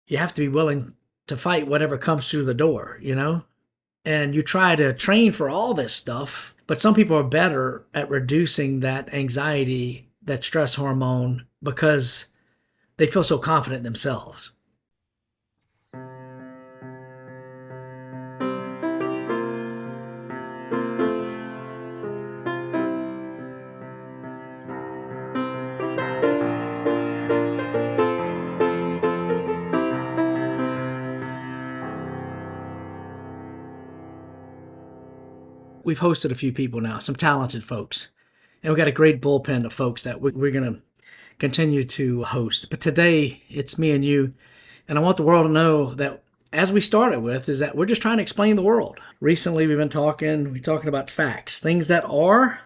you have to be willing to fight whatever comes through the door, you know? And you try to train for all this stuff, but some people are better at reducing that anxiety, that stress hormone, because they feel so confident in themselves. We've hosted a few people now, some talented folks, and we've got a great bullpen of folks that we're going to continue to host. But today, it's me and you, and I want the world to know that, as we started with, is that we're just trying to explain the world. Recently, we're talking about facts, things that are,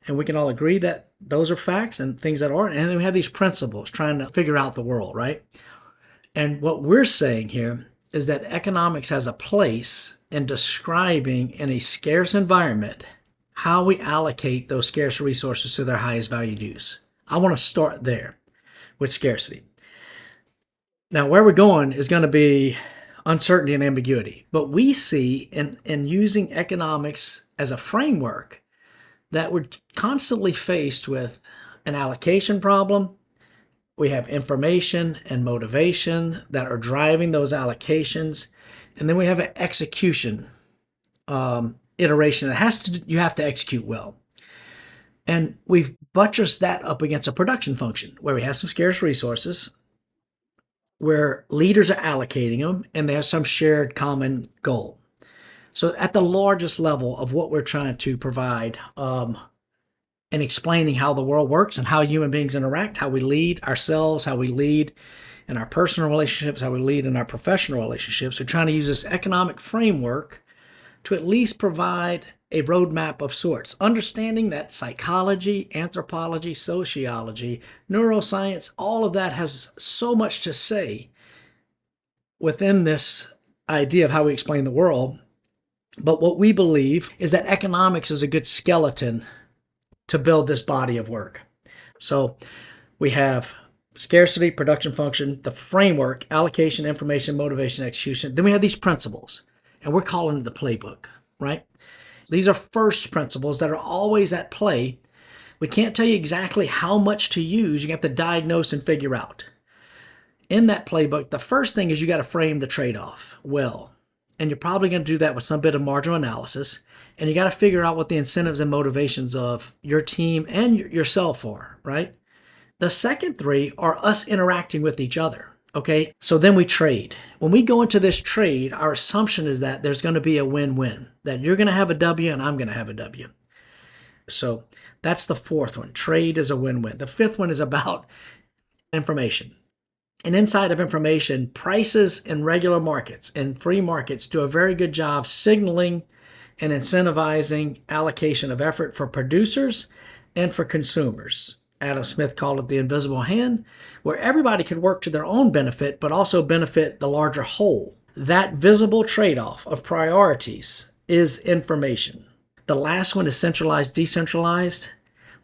and we can all agree that those are facts, and things that aren't. And then we have these principles trying to figure out the world, right? And what we're saying here is that economics has a place in describing, in a scarce environment, how we allocate those scarce resources to their highest value use. I want to start there with scarcity. Now, where we're going is going to be uncertainty and ambiguity. But we see in using economics as a framework that we're constantly faced with an allocation problem. We have information and motivation that are driving those allocations. And then we have an execution iteration that you have to execute well. And we've buttressed that up against a production function where we have some scarce resources, where leaders are allocating them, and they have some shared common goal. So at the largest level of what we're trying to provide, and explaining how the world works and how human beings interact, how we lead ourselves, how we lead in our personal relationships, how we lead in our professional relationships. We're trying to use this economic framework to at least provide a roadmap of sorts, understanding that psychology, anthropology, sociology, neuroscience, all of that has so much to say within this idea of how we explain the world. But what we believe is that economics is a good skeleton to build this body of work. So we have scarcity, production function, the framework, allocation, information, motivation, execution. Then we have these principles, and we're calling it the playbook, right? These are first principles that are always at play. We can't tell you exactly how much to use. You have to diagnose and figure out. In that playbook, the first thing is you got to frame the trade-off well. And you're probably going to do that with some bit of marginal analysis. And you got to figure out what the incentives and motivations of your team and yourself are, right? The second three are us interacting with each other, okay? So then we trade. When we go into this trade, our assumption is that there's going to be a win-win, that you're going to have a W and I'm going to have a W. So that's the fourth one. Trade is a win-win. The fifth one is about information. And inside of information, prices in regular markets and free markets do a very good job signaling and incentivizing allocation of effort for producers and for consumers. Adam Smith called it the invisible hand, where everybody could work to their own benefit, but also benefit the larger whole. That visible trade-off of priorities is information. The last one is centralized, decentralized.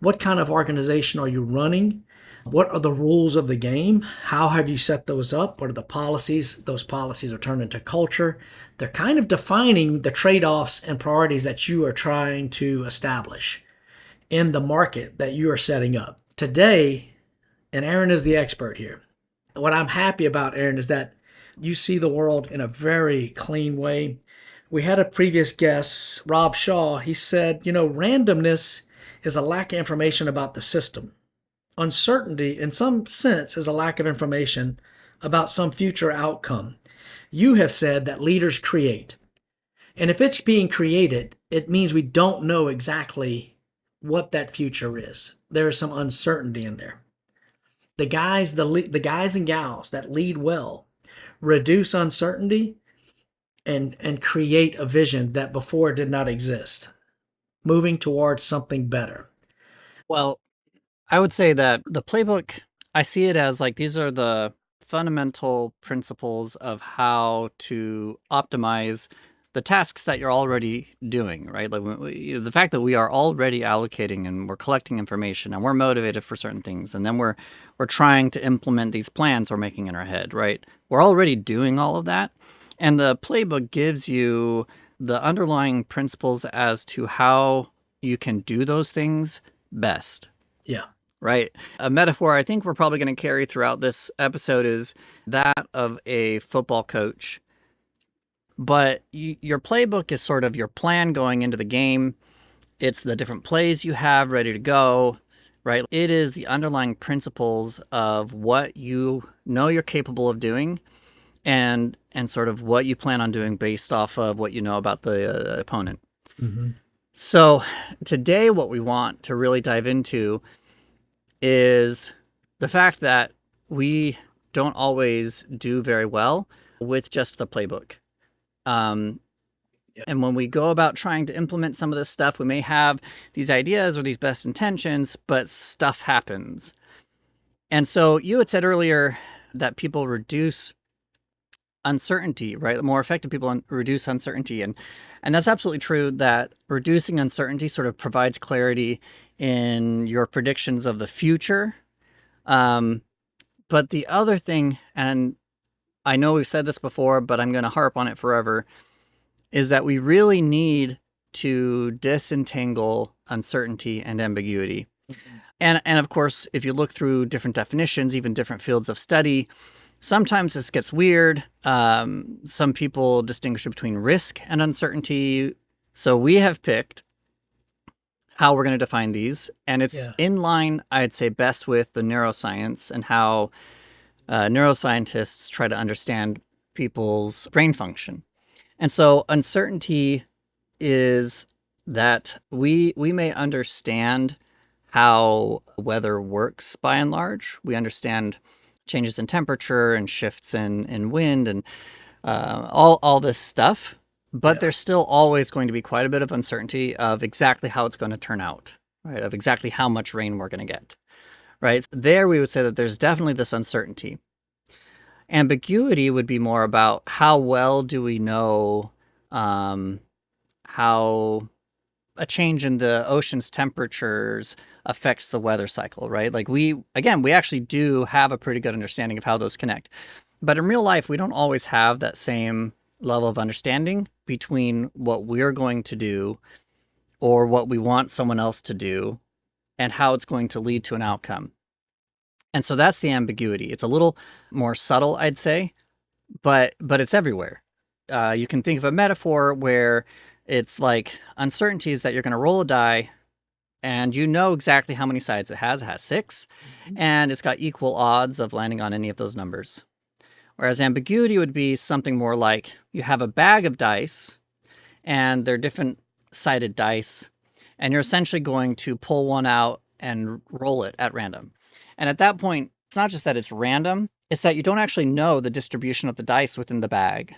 What kind of organization are you running? What are the rules of the game? How have you set those up? What are the policies? Those policies are turned into culture. They're kind of defining the trade-offs and priorities that you are trying to establish in the market that you are setting up. Today, and Aaron is the expert here, what I'm happy about, Aaron, is that you see the world in a very clean way. We had a previous guest, Rob Shaw. He said, randomness is a lack of information about the system. Uncertainty, in some sense, is a lack of information about some future outcome. You have said that leaders create. And if it's being created, it means we don't know exactly what that future is. There is some uncertainty in there. The guys and gals that lead well reduce uncertainty and create a vision that before did not exist, moving towards something better. Well, I would say that the playbook, I see it as like these are the fundamental principles of how to optimize the tasks that you're already doing, right? Like the fact that we are already allocating and we're collecting information and we're motivated for certain things, and then we're trying to implement these plans we're making in our head, right? We're already doing all of that, and the playbook gives you the underlying principles as to how you can do those things best. Yeah. Right. A metaphor I think we're probably going to carry throughout this episode is that of a football coach. But your playbook is sort of your plan going into the game. It's the different plays you have ready to go, right? It is the underlying principles of what you know you're capable of doing and sort of what you plan on doing based off of what you know about the opponent. Mm-hmm. So today what we want to really dive into is the fact that we don't always do very well with just the playbook. And when we go about trying to implement some of this stuff, we may have these ideas or these best intentions, but stuff happens. And so you had said earlier that people reduce uncertainty, right? More effective people reduce uncertainty. And that's absolutely true, that reducing uncertainty sort of provides clarity in your predictions of the future. But the other thing, and I know we've said this before, but I'm going to harp on it forever, is that we really need to disentangle uncertainty and ambiguity. Mm-hmm. And of course, if you look through different definitions, even different fields of study, sometimes this gets weird. Some people distinguish between risk and uncertainty. So we have picked how we're going to define these, and it's in line, I'd say, best with the neuroscience and how neuroscientists try to understand people's brain function. And so uncertainty is that we may understand how weather works by and large. We understand changes in temperature and shifts in wind and all this stuff. But there's still always going to be quite a bit of uncertainty of exactly how it's going to turn out, right? Of exactly how much rain we're going to get, right? So there we would say that there's definitely this uncertainty. Ambiguity would be more about how well do we know how a change in the ocean's temperatures affects the weather cycle, right? Like we actually do have a pretty good understanding of how those connect. But in real life, we don't always have that same level of understanding between what we're going to do or what we want someone else to do and how it's going to lead to an outcome. And so that's the ambiguity. It's a little more subtle, I'd say, but it's everywhere. You can think of a metaphor where it's like uncertainties that you're going to roll a die and you know exactly how many sides it has. It has 6, and it's got equal odds of landing on any of those numbers. Whereas ambiguity would be something more like you have a bag of dice and they're different sided dice, and you're essentially going to pull one out and roll it at random. And at that point, it's not just that it's random, it's that you don't actually know the distribution of the dice within the bag,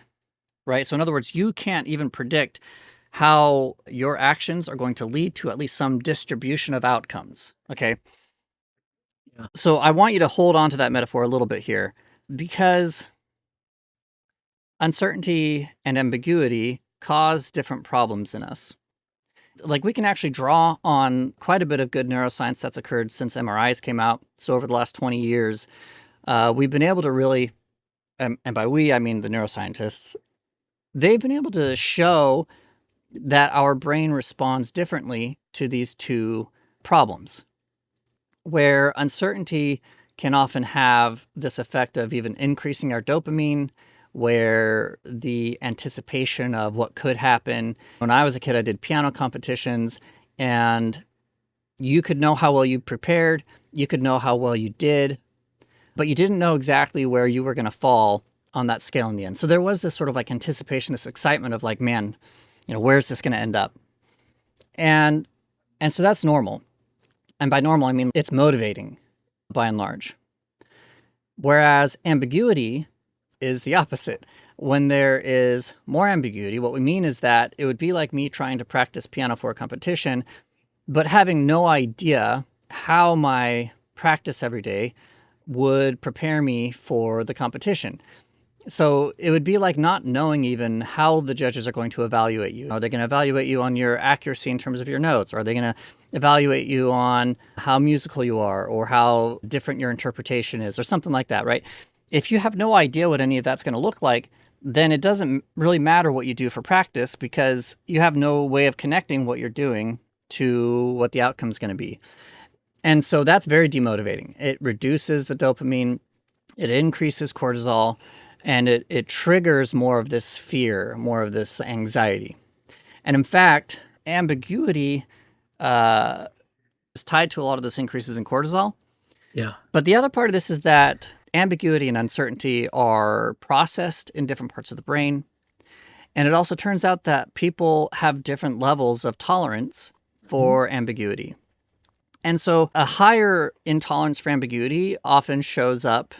right? So in other words, you can't even predict how your actions are going to lead to at least some distribution of outcomes, okay? Yeah. So I want you to hold on to that metaphor a little bit here, because uncertainty and ambiguity cause different problems in us. Like we can actually draw on quite a bit of good neuroscience that's occurred since MRIs came out. So over the last 20 years, we've been able to really, and by we, I mean the neuroscientists, they've been able to show that our brain responds differently to these two problems, where uncertainty can often have this effect of even increasing our dopamine, where the anticipation of what could happen. When I was a kid, I did piano competitions, and you could know how well you prepared, you could know how well you did, but you didn't know exactly where you were going to fall on that scale in the end. So there was this sort of like anticipation, this excitement of like, man, you know, where's this going to end up? And so that's normal. And by normal, I mean it's motivating by and large. Whereas ambiguity is the opposite. When there is more ambiguity, what we mean is that it would be like me trying to practice piano for a competition, but having no idea how my practice every day would prepare me for the competition. So it would be like not knowing even how the judges are going to evaluate you. Are they going to evaluate you on your accuracy in terms of your notes? Are they going to evaluate you on how musical you are or how different your interpretation is or something like that, right? If you have no idea what any of that's going to look like, then it doesn't really matter what you do for practice because you have no way of connecting what you're doing to what the outcome is going to be. And so that's very demotivating. It reduces the dopamine, it increases cortisol, and it triggers more of this fear, more of this anxiety. And in fact, ambiguity is tied to a lot of this increases in cortisol. Yeah. But the other part of this is that ambiguity and uncertainty are processed in different parts of the brain. And it also turns out that people have different levels of tolerance for ambiguity. And so a higher intolerance for ambiguity often shows up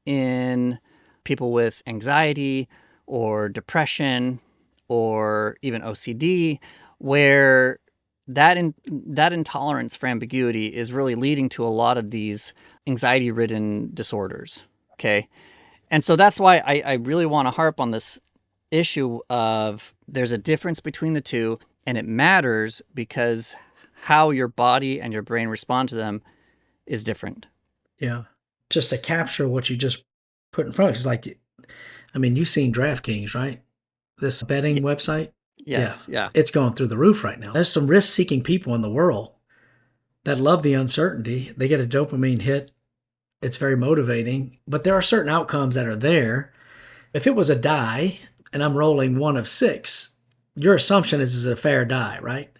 in people with anxiety or depression or even OCD, where that intolerance for ambiguity is really leading to a lot of these anxiety-ridden disorders, okay? And so that's why I really want to harp on this issue of there's a difference between the two, and it matters because how your body and your brain respond to them is different. Yeah. Just to capture what you just put in front of us, like, I mean, you've seen DraftKings, right? This betting website? Yes, yeah. It's going through the roof right now. There's some risk-seeking people in the world that love the uncertainty. They get a dopamine hit. It's very motivating, but there are certain outcomes that are there. If it was a die and I'm rolling 1 of 6, your assumption is it's a fair die, right?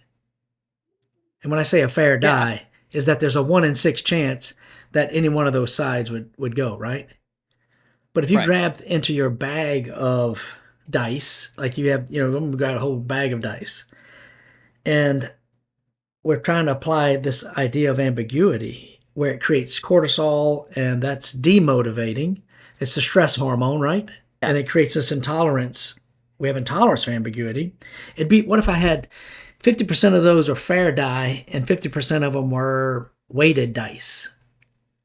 And when I say a fair die, is that there's a 1 in 6 chance that any one of those sides would go, right? But if you grab into your bag of dice, like you have, we've got a whole bag of dice, and we're trying to apply this idea of ambiguity where it creates cortisol, and that's demotivating. It's the stress hormone, right? Yeah. And it creates this intolerance. We have intolerance for ambiguity. What if I had 50% of those were fair die and 50% of them were weighted dice?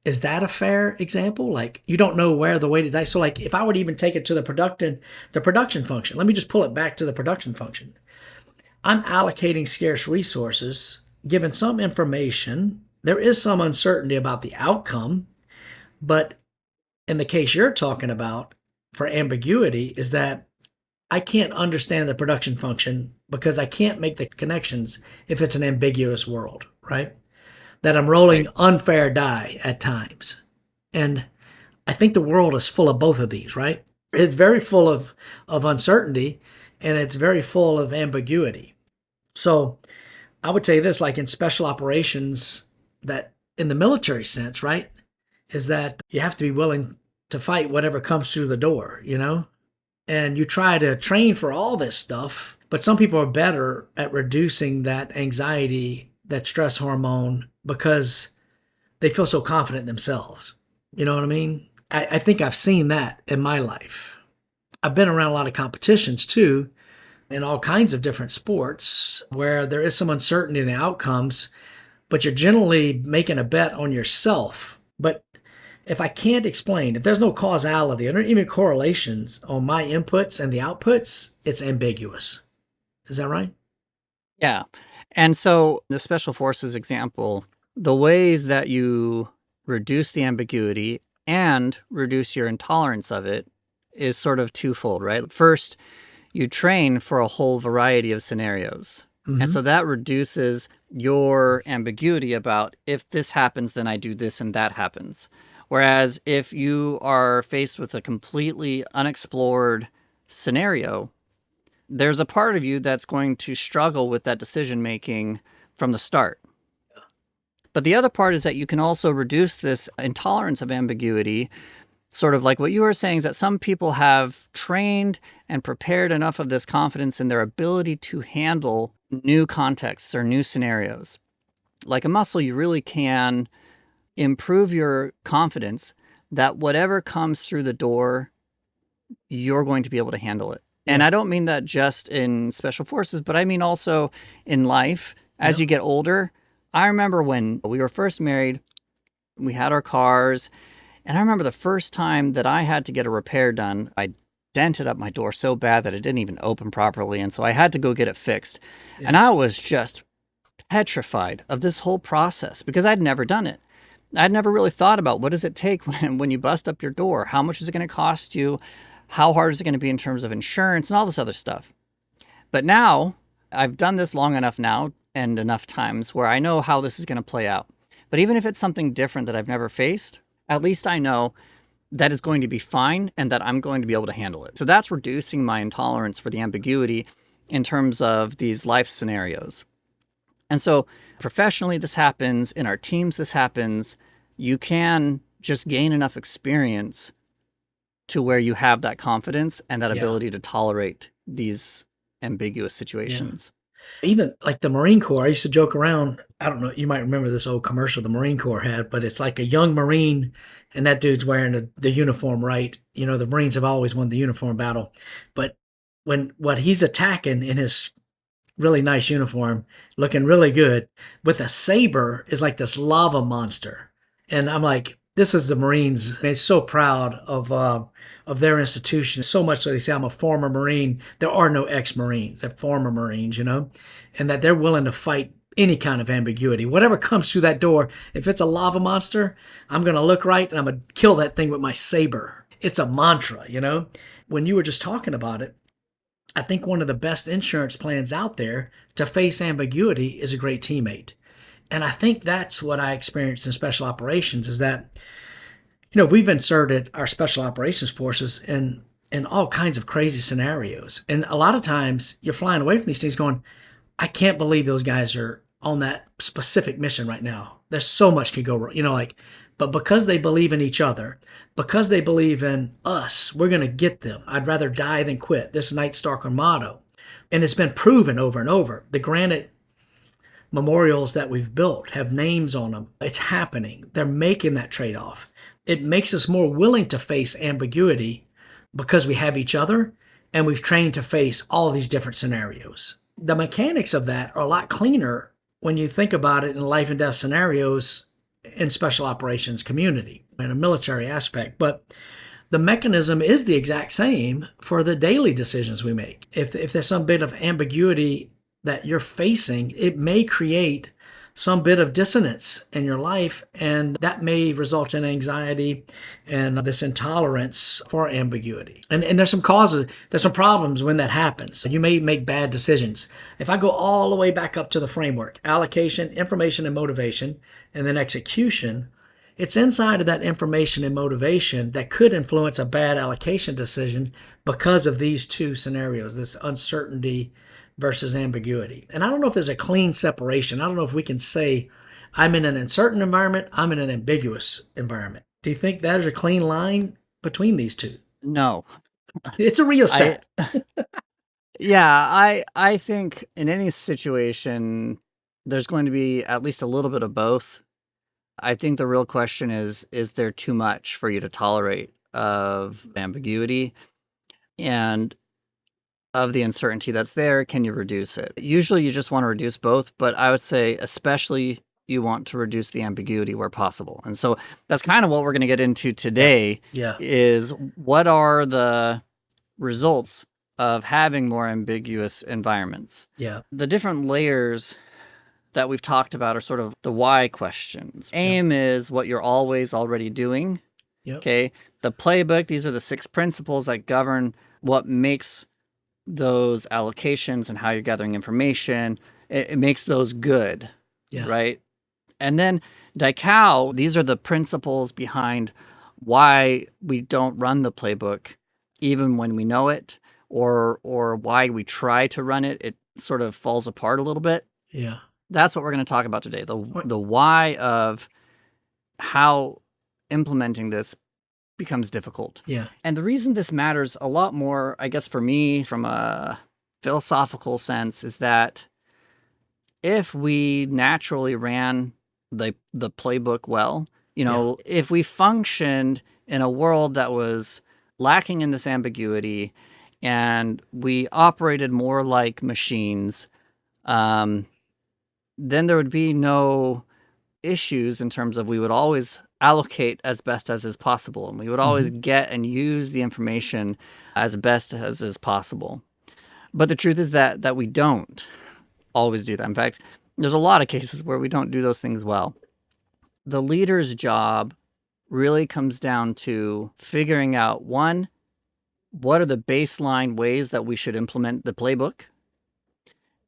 Is that a fair example? Like, you don't know where the weighted dice. So like, if I would even take it to the production function, let me just pull it back to the production function. I'm allocating scarce resources, given some information. There is some uncertainty about the outcome, but in the case you're talking about for ambiguity is that I can't understand the production function because I can't make the connections if it's an ambiguous world, right? That I'm rolling unfair die at times. And I think the world is full of both of these, right? It's very full of uncertainty, and it's very full of ambiguity. So I would say this, like in special operations, that in the military sense, right, is that you have to be willing to fight whatever comes through the door, And you try to train for all this stuff, but some people are better at reducing that anxiety, that stress hormone, because they feel so confident in themselves. You know what I mean? I think I've seen that in my life. I've been around a lot of competitions too, in all kinds of different sports where there is some uncertainty in the outcomes, but you're generally making a bet on yourself. But if I can't explain, if there's no causality or even correlations on my inputs and the outputs, it's ambiguous. Is that right? Yeah. And so the special forces example, the ways that you reduce the ambiguity and reduce your intolerance of it is sort of twofold, right? First, you train for a whole variety of scenarios. Mm-hmm. And so that reduces your ambiguity about if this happens, then I do this and that happens. Whereas if you are faced with a completely unexplored scenario, there's a part of you that's going to struggle with that decision-making from the start. But the other part is that you can also reduce this intolerance of ambiguity. Sort of like what you were saying is that some people have trained and prepared enough of this confidence in their ability to handle new contexts or new scenarios. Like a muscle, you really can improve your confidence that whatever comes through the door, you're going to be able to handle it. And I don't mean that just in special forces, but I mean also in life. As you get older, I remember when we were first married, we had our cars, and I remember the first time that I had to get a repair done. I dented up my door so bad that it didn't even open properly. And so I had to go get it fixed. Yeah. And I was just petrified of this whole process because I'd never done it. I'd never really thought about what does it take when you bust up your door? How much is it going to cost you? How hard is it going to be in terms of insurance and all this other stuff? But now I've done this long enough now and enough times where I know how this is going to play out. But even if it's something different that I've never faced, at least I know that it's going to be fine and that I'm going to be able to handle it. So that's reducing my intolerance for the ambiguity in terms of these life scenarios. And so professionally, this happens. In our teams, this happens. You can just gain enough experience to where you have that confidence and that ability to tolerate these ambiguous situations. Even like the Marine Corps, I used to joke around. I don't know, you might remember this old commercial the Marine Corps had, but it's like a young Marine and that dude's wearing the uniform, right? You know, the Marines have always won the uniform battle. But what he's attacking in his really nice uniform, looking really good, with a saber is like this lava monster. And I'm like, this is the Marines. And it's so proud of their institution. So much so they say I'm a former Marine. There are no ex-Marines. They're former Marines, you know, and that they're willing to fight any kind of ambiguity. Whatever comes through that door, if it's a lava monster, I'm going to look right and I'm going to kill that thing with my saber. It's a mantra, you know. When you were just talking about it, I think one of the best insurance plans out there to face ambiguity is a great teammate. And I think that's what I experienced in special operations is that, you know, we've inserted our special operations forces in all kinds of crazy scenarios. And a lot of times you're flying away from these things going, I can't believe those guys are on that specific mission right now. There's so much could go wrong, you know, like, but because they believe in each other, because they believe in us, we're going to get them. I'd rather die than quit. This Night Stalker motto. And it's been proven over and over. The granite memorials that we've built have names on them. It's happening. They're making that trade-off. It makes us more willing to face ambiguity because we have each other and we've trained to face all these different scenarios. The mechanics of that are a lot cleaner when you think about it in life and death scenarios in special operations community in a military aspect. But the mechanism is the exact same for the daily decisions we make. If there's some bit of ambiguity that you're facing, it may create some bit of dissonance in your life, and that may result in anxiety and this intolerance for ambiguity. And there's some causes, there's some problems when that happens. You may make bad decisions. If I go all the way back up to the framework, allocation, information and motivation, and then execution, it's inside of that information and motivation that could influence a bad allocation decision because of these two scenarios, this uncertainty versus ambiguity. And I don't know if there's a clean separation. I don't know if we can say I'm in an uncertain environment, I'm in an ambiguous environment. Do you think there's a clean line between these two? No. It's a rheostat. I think in any situation, there's going to be at least a little bit of both. I think the real question is there too much for you to tolerate of ambiguity? And of the uncertainty that's there, can you reduce it? Usually you just want to reduce both, but I would say especially you want to reduce the ambiguity where possible. And so that's kind of what we're going to get into today is what are the results of having more ambiguous environments? Yeah. The different layers that we've talked about are sort of the why questions. AIME is what you're always already doing. Okay. The playbook, these are the 6 principles that govern what makes those allocations and how you're gathering information. It makes those good, right? And then DICAO, these are the principles behind why we don't run the playbook, even when we know it, or why we try to run it. It sort of falls apart a little bit. Yeah. That's what we're going to talk about today. The why of how implementing this becomes difficult. Yeah. And the reason this matters a lot more, I guess, for me, from a philosophical sense, is that if we naturally ran the playbook well, you know, if we functioned in a world that was lacking in this ambiguity and we operated more like machines, then there would be no issues in terms of we would always allocate as best as is possible. And we would always get and use the information as best as is possible. But the truth is that we don't always do that. In fact, there's a lot of cases where we don't do those things well. The leader's job really comes down to figuring out, one, what are the baseline ways that we should implement the playbook?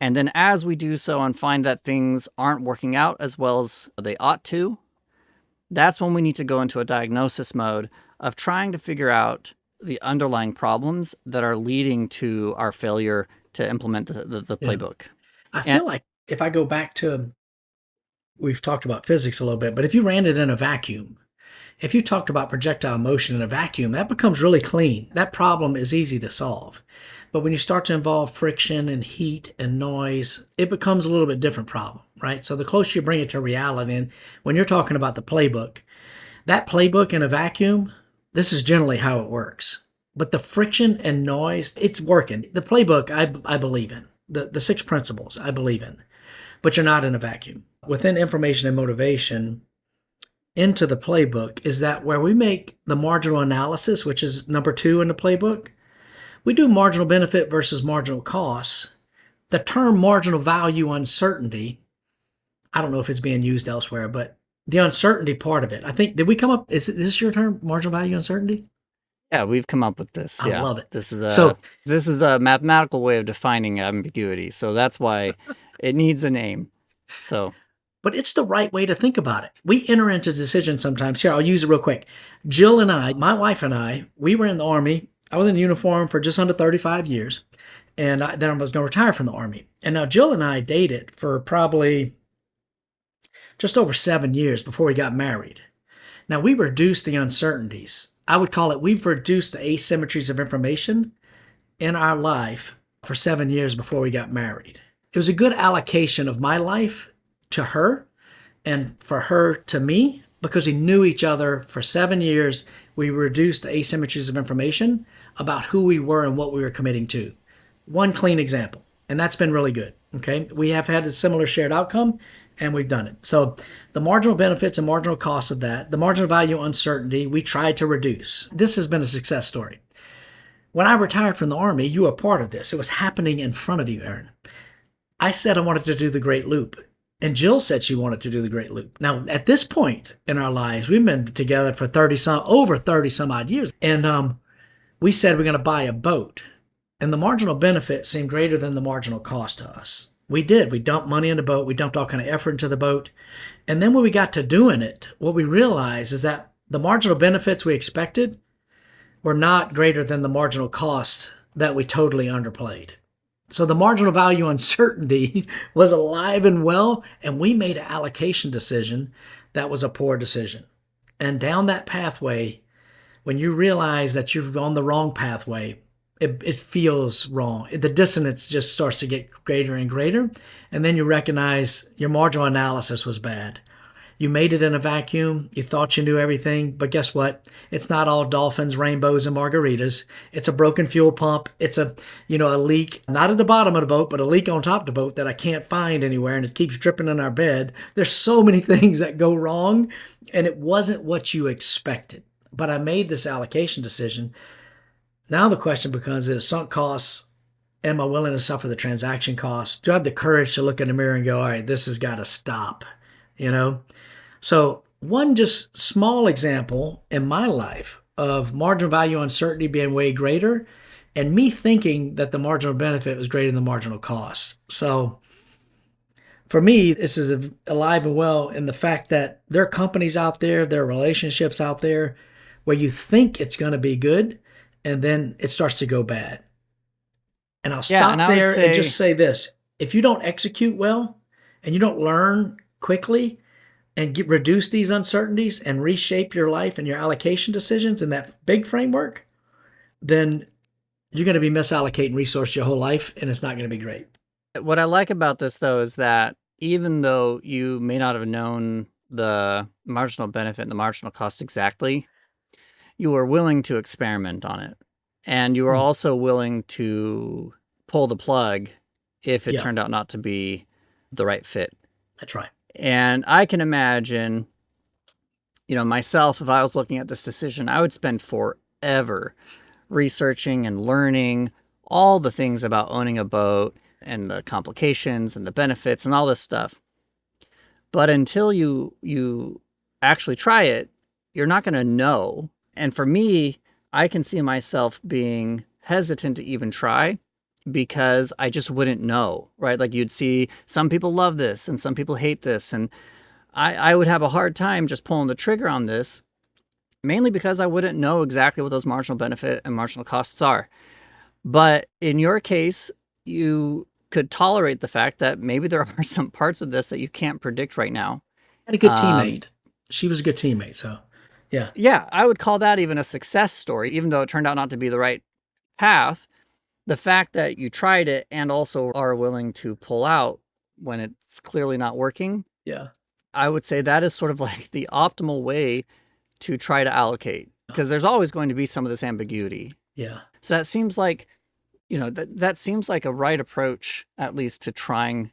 And then as we do so and find that things aren't working out as well as they ought to, that's when we need to go into a diagnosis mode of trying to figure out the underlying problems that are leading to our failure to implement the playbook. I feel like if I go back to, we've talked about physics a little bit, but if you ran it in a vacuum, if you talked about projectile motion in a vacuum, that becomes really clean. That problem is easy to solve. But when you start to involve friction and heat and noise, it becomes a little bit different problem, right? So the closer you bring it to reality, and when you're talking about the playbook, that playbook in a vacuum, this is generally how it works. But the friction and noise, it's working. The playbook, I believe in. The 6 principles, I believe in. But you're not in a vacuum. Within information and motivation, into the playbook is that where we make the marginal analysis, which is number 2 in the playbook, we do marginal benefit versus marginal costs. The term marginal value uncertainty, I don't know if it's being used elsewhere, but the uncertainty part of it, I think, did we come up, is this your term, marginal value uncertainty? Yeah, we've come up with this. I love it. This is a mathematical way of defining ambiguity. So that's why it needs a name. So, but it's the right way to think about it. We enter into decisions sometimes. Here, I'll use it real quick. Jill and I, my wife and I, we were in the Army. I was in uniform for just under 35 years. And then I was going to retire from the Army. And now Jill and I dated for probably just over 7 years before we got married. Now, we reduced the uncertainties. I would call it, we've reduced the asymmetries of information in our life for 7 years before we got married. It was a good allocation of my life to her and for her to me because we knew each other for 7 years. We reduced the asymmetries of information about who we were and what we were committing to. One clean example, and that's been really good. Okay, we have had a similar shared outcome and we've done it. So the marginal benefits and marginal costs of that, the marginal value uncertainty, we tried to reduce. This has been a success story. When I retired from the Army, you were part of this. It was happening in front of you, Aaron. I said I wanted to do the Great Loop. And Jill said she wanted to do the Great Loop. Now, at this point in our lives, we've been together for over 30 some odd years. And we said we're going to buy a boat. And the marginal benefit seemed greater than the marginal cost to us. We did. We dumped money in the boat. We dumped all kind of effort into the boat. And then when we got to doing it, what we realized is that the marginal benefits we expected were not greater than the marginal cost that we totally underplayed. So the marginal value uncertainty was alive and well, and we made an allocation decision that was a poor decision. And down that pathway, when you realize that you're on the wrong pathway, it feels wrong. The dissonance just starts to get greater and greater, and then you recognize your marginal analysis was bad. You made it in a vacuum. You thought you knew everything, but guess what? It's not all dolphins, rainbows, and margaritas. It's a broken fuel pump. It's a leak, not at the bottom of the boat, but a leak on top of the boat that I can't find anywhere, and it keeps dripping in our bed. There's so many things that go wrong, and it wasn't what you expected. But I made this allocation decision. Now the question becomes, is sunk costs, am I willing to suffer the transaction costs? Do I have the courage to look in the mirror and go, all right, this has got to stop, So one just small example in my life of marginal value uncertainty being way greater and me thinking that the marginal benefit was greater than the marginal cost. So for me, this is alive and well in the fact that there are companies out there, there are relationships out there where you think it's going to be good and then it starts to go bad. And I'll stop there and just say this. If you don't execute well and you don't learn quickly and reduce these uncertainties and reshape your life and your allocation decisions in that big framework, then you're going to be misallocating resources your whole life, and it's not going to be great. What I like about this, though, is that even though you may not have known the marginal benefit and the marginal cost exactly, you were willing to experiment on it. And you were also willing to pull the plug if it turned out not to be the right fit. That's right. And I can imagine myself, if I was looking at this decision, I would spend forever researching and learning all the things about owning a boat and the complications and the benefits and all this stuff. But until you actually try it, you're not going to know. And for me, I can see myself being hesitant to even try because I just wouldn't know, right? Like you'd see some people love this and some people hate this. And I would have a hard time just pulling the trigger on this, mainly because I wouldn't know exactly what those marginal benefit and marginal costs are. But in your case, you could tolerate the fact that maybe there are some parts of this that you can't predict right now. And a good teammate. She was a good teammate, so yeah. Yeah, I would call that even a success story, even though it turned out not to be the right path. The fact that you tried it and also are willing to pull out when it's clearly not working, Yeah. I would say that is sort of like the optimal way to try to allocate, because there's always going to be some of this ambiguity. Yeah. So that seems like, that seems like a right approach, at least to trying,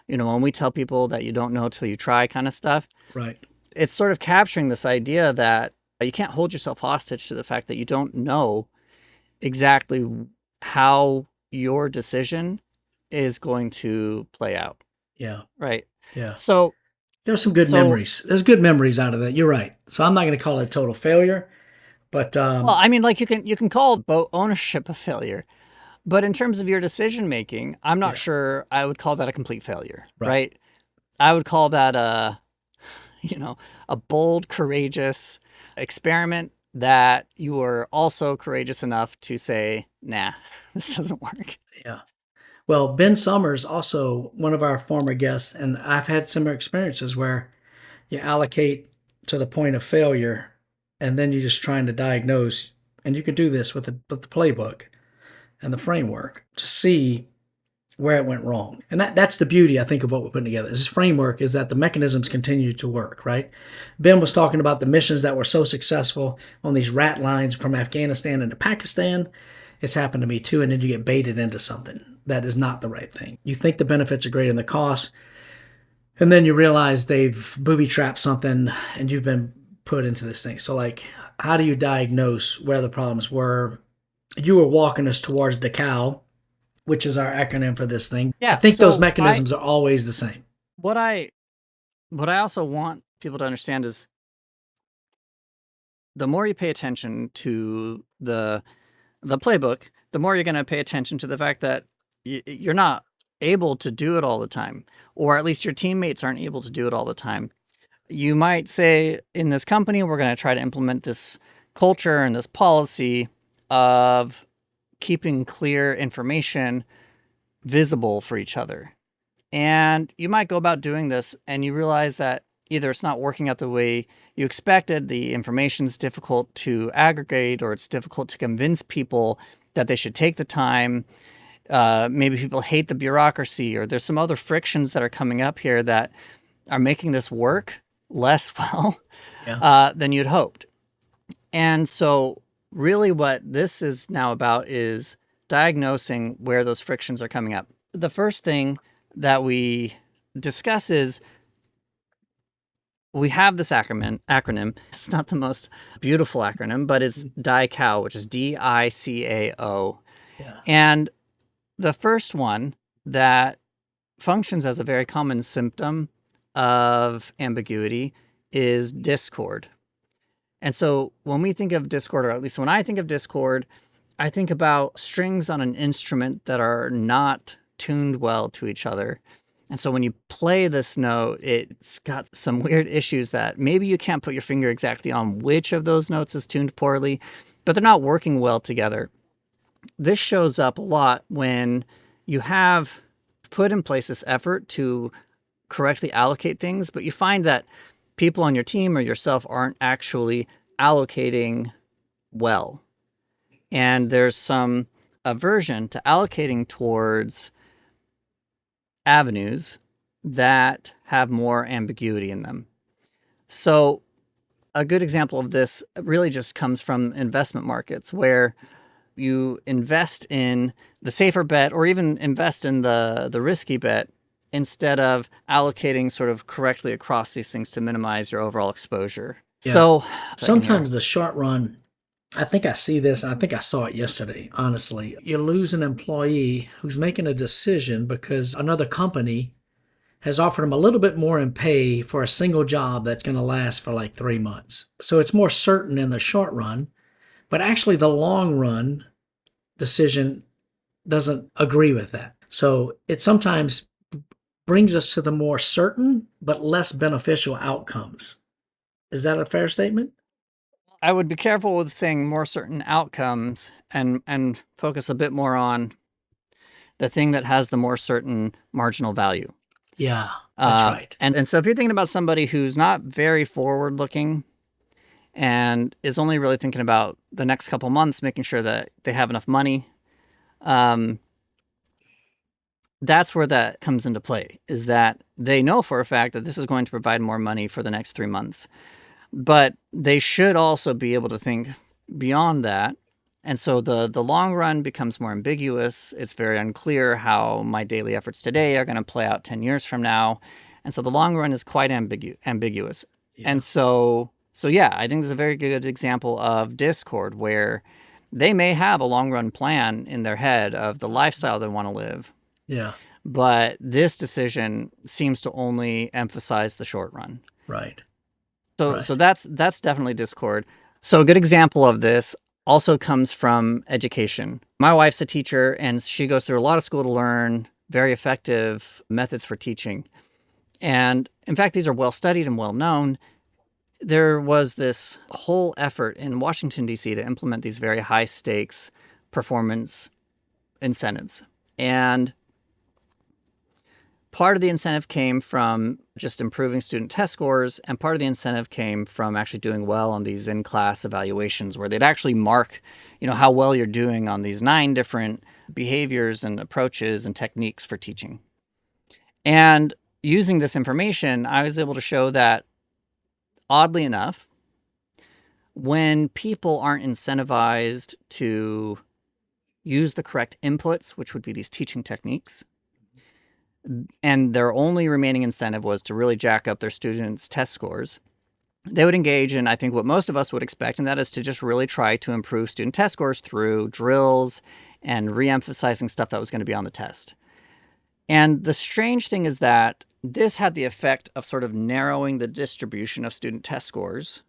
when we tell people that you don't know till you try kind of stuff. Right. It's sort of capturing this idea that you can't hold yourself hostage to the fact that you don't know exactly how your decision is going to play out. Yeah. Right. Yeah. So there's some good memories. There's good memories out of that. You're right. So I'm not going to call it a total failure, but well, I mean, like you can call boat ownership a failure, but in terms of your decision making, I'm not sure I would call that a complete failure. Right. I would call that a bold, courageous experiment that you were also courageous enough to say, nah, this doesn't work. Yeah. Well, Ben Summers, also one of our former guests, and I've had similar experiences where you allocate to the point of failure and then you're just trying to diagnose. And you can do this with the playbook and the framework to see where it went wrong. And that's the beauty, I think, of what we're putting together. This framework is that the mechanisms continue to work, right? Ben was talking about the missions that were so successful on these rat lines from Afghanistan into Pakistan. It's happened to me too, and then you get baited into something that is not the right thing. You think the benefits are greater than the costs, and then you realize they've booby-trapped something and you've been put into this thing. So, like, how do you diagnose where the problems were? You were walking us towards DICAO, which is our acronym for this thing. Yeah, I think those mechanisms are always the same. What I also want people to understand is the more you pay attention to the playbook, the more you're going to pay attention to the fact that you're not able to do it all the time, or at least your teammates aren't able to do it all the time. You might say, in this company, we're going to try to implement this culture and this policy of keeping clear information visible for each other. And you might go about doing this and you realize that either it's not working out the way you expected, the information's difficult to aggregate, or it's difficult to convince people that they should take the time. Maybe people hate the bureaucracy, or there's some other frictions that are coming up here that are making this work less well than you'd hoped. And so really what this is now about is diagnosing where those frictions are coming up. The first thing that we discuss is we have this acronym. It's not the most beautiful acronym, but it's DICAO, which is DICAO. Yeah. And the first one that functions as a very common symptom of ambiguity is discord. And so when we think of discord, or at least when I think of discord, I think about strings on an instrument that are not tuned well to each other. And so when you play this note, it's got some weird issues that maybe you can't put your finger exactly on which of those notes is tuned poorly, but they're not working well together. This shows up a lot when you have put in place this effort to correctly allocate things, but you find that people on your team or yourself aren't actually allocating well. And there's some aversion to allocating towards avenues that have more ambiguity in them. So a good example of this really just comes from investment markets, where you invest in the safer bet or even invest in the risky bet instead of allocating sort of correctly across these things to minimize your overall exposure. Yeah. So, second here. Sometimes the short run, I think I see this, I think I saw it yesterday, honestly. You lose an employee who's making a decision because another company has offered him a little bit more in pay for a single job that's going to last for like 3 months. So it's more certain in the short run, but actually the long run decision doesn't agree with that. So it sometimes brings us to the more certain but less beneficial outcomes. Is that a fair statement? I would be careful with saying more certain outcomes and focus a bit more on the thing that has the more certain marginal value. Yeah, that's right. And so if you're thinking about somebody who's not very forward looking and is only really thinking about the next couple months, making sure that they have enough money, that's where that comes into play, is that they know for a fact that this is going to provide more money for the next 3 months. But they should also be able to think beyond that. And so the long run becomes more ambiguous. It's very unclear how my daily efforts today are going to play out 10 years from now. And so the long run is quite ambiguous. Yeah. And so yeah, I think this is a very good example of discord, where they may have a long run plan in their head of the lifestyle they want to live. Yeah. But this decision seems to only emphasize the short run. Right. So Right. so that's definitely discord. So a good example of this also comes from education. My wife's a teacher, and she goes through a lot of school to learn very effective methods for teaching. And in fact, these are well studied and well known. There was this whole effort in Washington, D.C. to implement these very high stakes performance incentives. And part of the incentive came from just improving student test scores, and part of the incentive came from actually doing well on these in-class evaluations, where they'd actually mark, how well you're doing on these 9 different behaviors and approaches and techniques for teaching. And using this information, I was able to show that, oddly enough, when people aren't incentivized to use the correct inputs, which would be these teaching techniques, and their only remaining incentive was to really jack up their students' test scores, they would engage in, I think, what most of us would expect, and that is to just really try to improve student test scores through drills and re-emphasizing stuff that was going to be on the test. And the strange thing is that this had the effect of sort of narrowing the distribution of student test scores,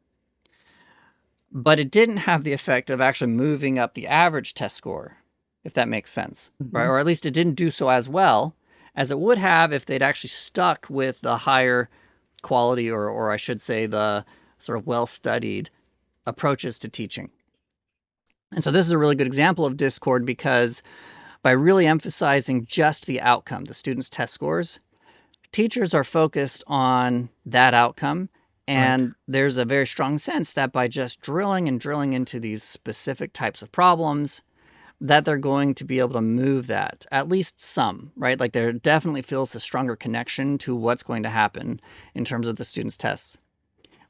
but it didn't have the effect of actually moving up the average test score, if that makes sense, right? Or at least it didn't do so as well as it would have if they'd actually stuck with the higher quality, or I should say the sort of well-studied approaches to teaching. And so this is a really good example of discord, because by really emphasizing just the outcome, the students' test scores, teachers are focused on that outcome. And there's a very strong sense that by just drilling and drilling into these specific types of problems, that they're going to be able to move that, at least some, right? Like there definitely feels a stronger connection to what's going to happen in terms of the students' tests.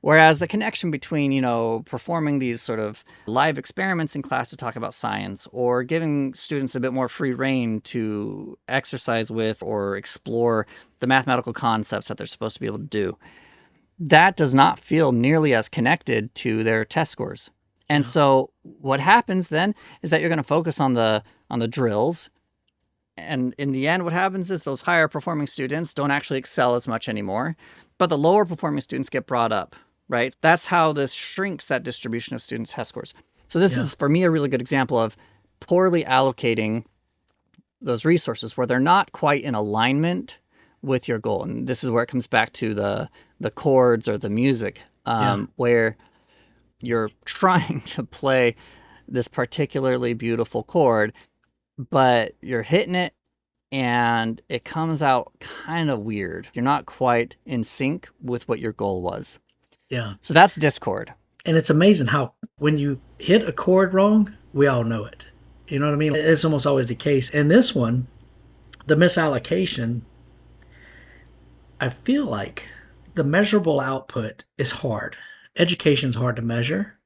Whereas the connection between, performing these sort of live experiments in class to talk about science, or giving students a bit more free rein to exercise with or explore the mathematical concepts that they're supposed to be able to do, that does not feel nearly as connected to their test scores. And so what happens then is that you're going to focus on the drills. And in the end, what happens is those higher performing students don't actually excel as much anymore, but the lower performing students get brought up, right? That's how this shrinks that distribution of students' test scores. So this is, for me, a really good example of poorly allocating those resources where they're not quite in alignment with your goal. And this is where it comes back to the chords or the music, where you're trying to play this particularly beautiful chord, but you're hitting it and it comes out kind of weird. You're not quite in sync with what your goal was. Yeah. So that's discord. And it's amazing how when you hit a chord wrong, we all know it. You know what I mean? It's almost always the case. In this one, the misallocation, I feel like the measurable output is hard. Education's hard to measure.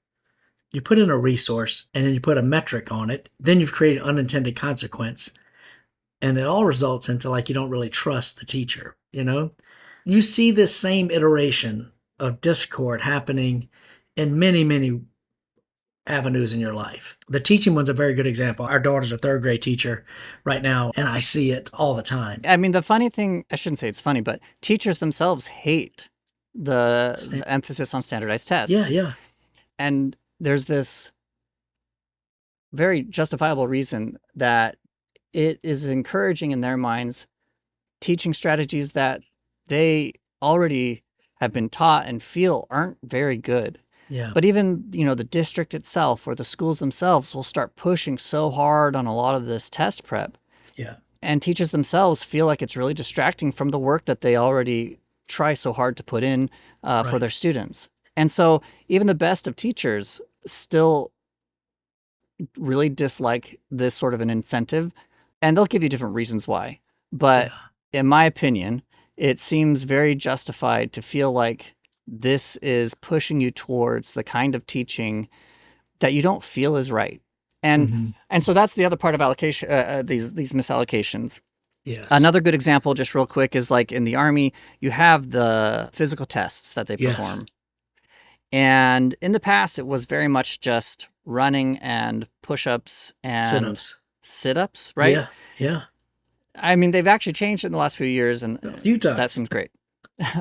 You put in a resource and then you put a metric on it, then you've created unintended consequence. And it all results into like you don't really trust the teacher, You see this same iteration of discord happening in many, many avenues in your life. The teaching one's a very good example. Our daughter's a third grade teacher right now, and I see it all the time. I mean, the funny thing, I shouldn't say it's funny, but teachers themselves hate the emphasis on standardized tests. Yeah, yeah. And there's this very justifiable reason that it is encouraging in their minds teaching strategies that they already have been taught and feel aren't very good. Yeah. But even, the district itself or the schools themselves will start pushing so hard on a lot of this test prep. Yeah. And teachers themselves feel like it's really distracting from the work that they already try so hard to put in for their students. And so even the best of teachers still really dislike this sort of an incentive. And they'll give you different reasons why. But in my opinion, it seems very justified to feel like this is pushing you towards the kind of teaching that you don't feel is right. And and so that's the other part of allocation, these misallocations. Yes. Another good example, just real quick, is like in the Army, you have the physical tests that they perform. And in the past, it was very much just running and push-ups and sit-ups, right? Yeah, yeah. I mean, they've actually changed it in the last few years, and that seems great.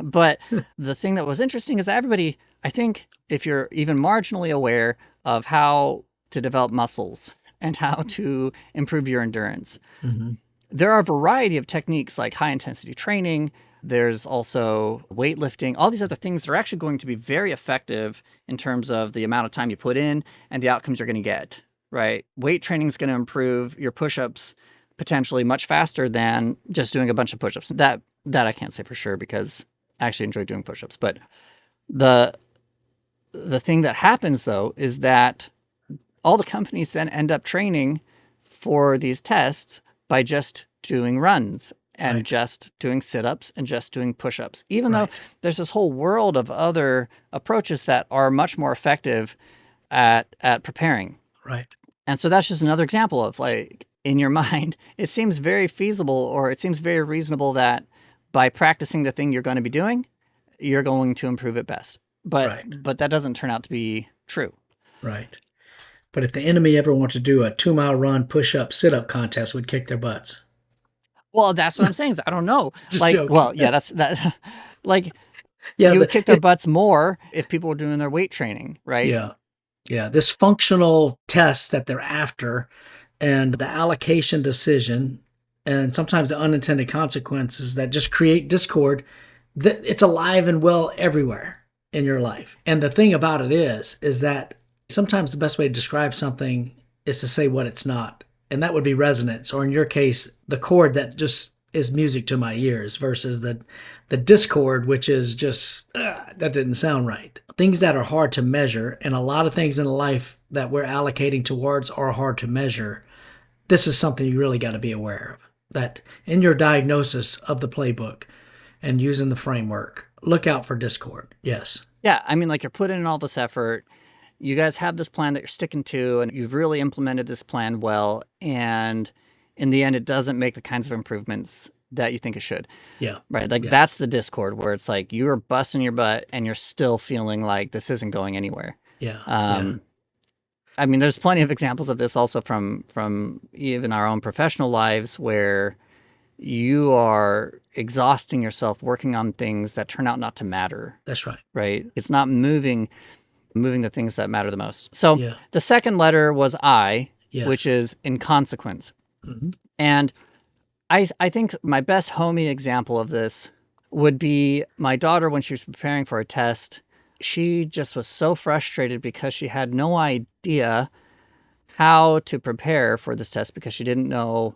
But the thing that was interesting is that everybody, I think, if you're even marginally aware of how to develop muscles and how to improve your endurance, there are a variety of techniques like high-intensity training. There's also weightlifting, all these other things that are actually going to be very effective in terms of the amount of time you put in and the outcomes you're going to get, right? Weight training is going to improve your push-ups potentially much faster than just doing a bunch of push-ups. That I can't say for sure because I actually enjoy doing push-ups. But the thing that happens, though, is that all the companies then end up training for these tests by just doing runs and just doing sit-ups and just doing push-ups, even though there's this whole world of other approaches that are much more effective at preparing. Right. And so that's just another example of, like, in your mind, it seems very feasible or it seems very reasonable that by practicing the thing you're going to be doing, you're going to improve it best. But that doesn't turn out to be true. Right. But if the enemy ever wanted to do a 2-mile run, push-up, sit-up contest, we'd kick their butts. Well, that's what I'm saying. Is I don't know. Just joking. Well, yeah, that's that. Like, you would kick their butts more if people were doing their weight training, right? Yeah. Yeah. This functional test that they're after and the allocation decision and sometimes the unintended consequences that just create discord, that it's alive and well everywhere in your life. And the thing about it is that sometimes the best way to describe something is to say what it's not. And that would be resonance, or in your case, the chord that just is music to my ears versus the discord, which is just, that didn't sound right. Things that are hard to measure, and a lot of things in life that we're allocating towards are hard to measure. This is something you really got to be aware of, that in your diagnosis of the playbook and using the framework, look out for discord. Yes. Yeah. I mean, like, you're putting in all this effort. You guys have this plan that you're sticking to, and you've really implemented this plan well. And in the end, it doesn't make the kinds of improvements that you think it should. Yeah. Right. Like, that's the discord where it's like you're busting your butt and you're still feeling like this isn't going anywhere. Yeah. I mean, there's plenty of examples of this also from even our own professional lives where you are exhausting yourself working on things that turn out not to matter. That's right. Right. It's not moving the things that matter the most. So the second letter was I, which is inconsequence. And I think my best homey example of this would be my daughter when she was preparing for a test. She just was so frustrated because she had no idea how to prepare for this test because she didn't know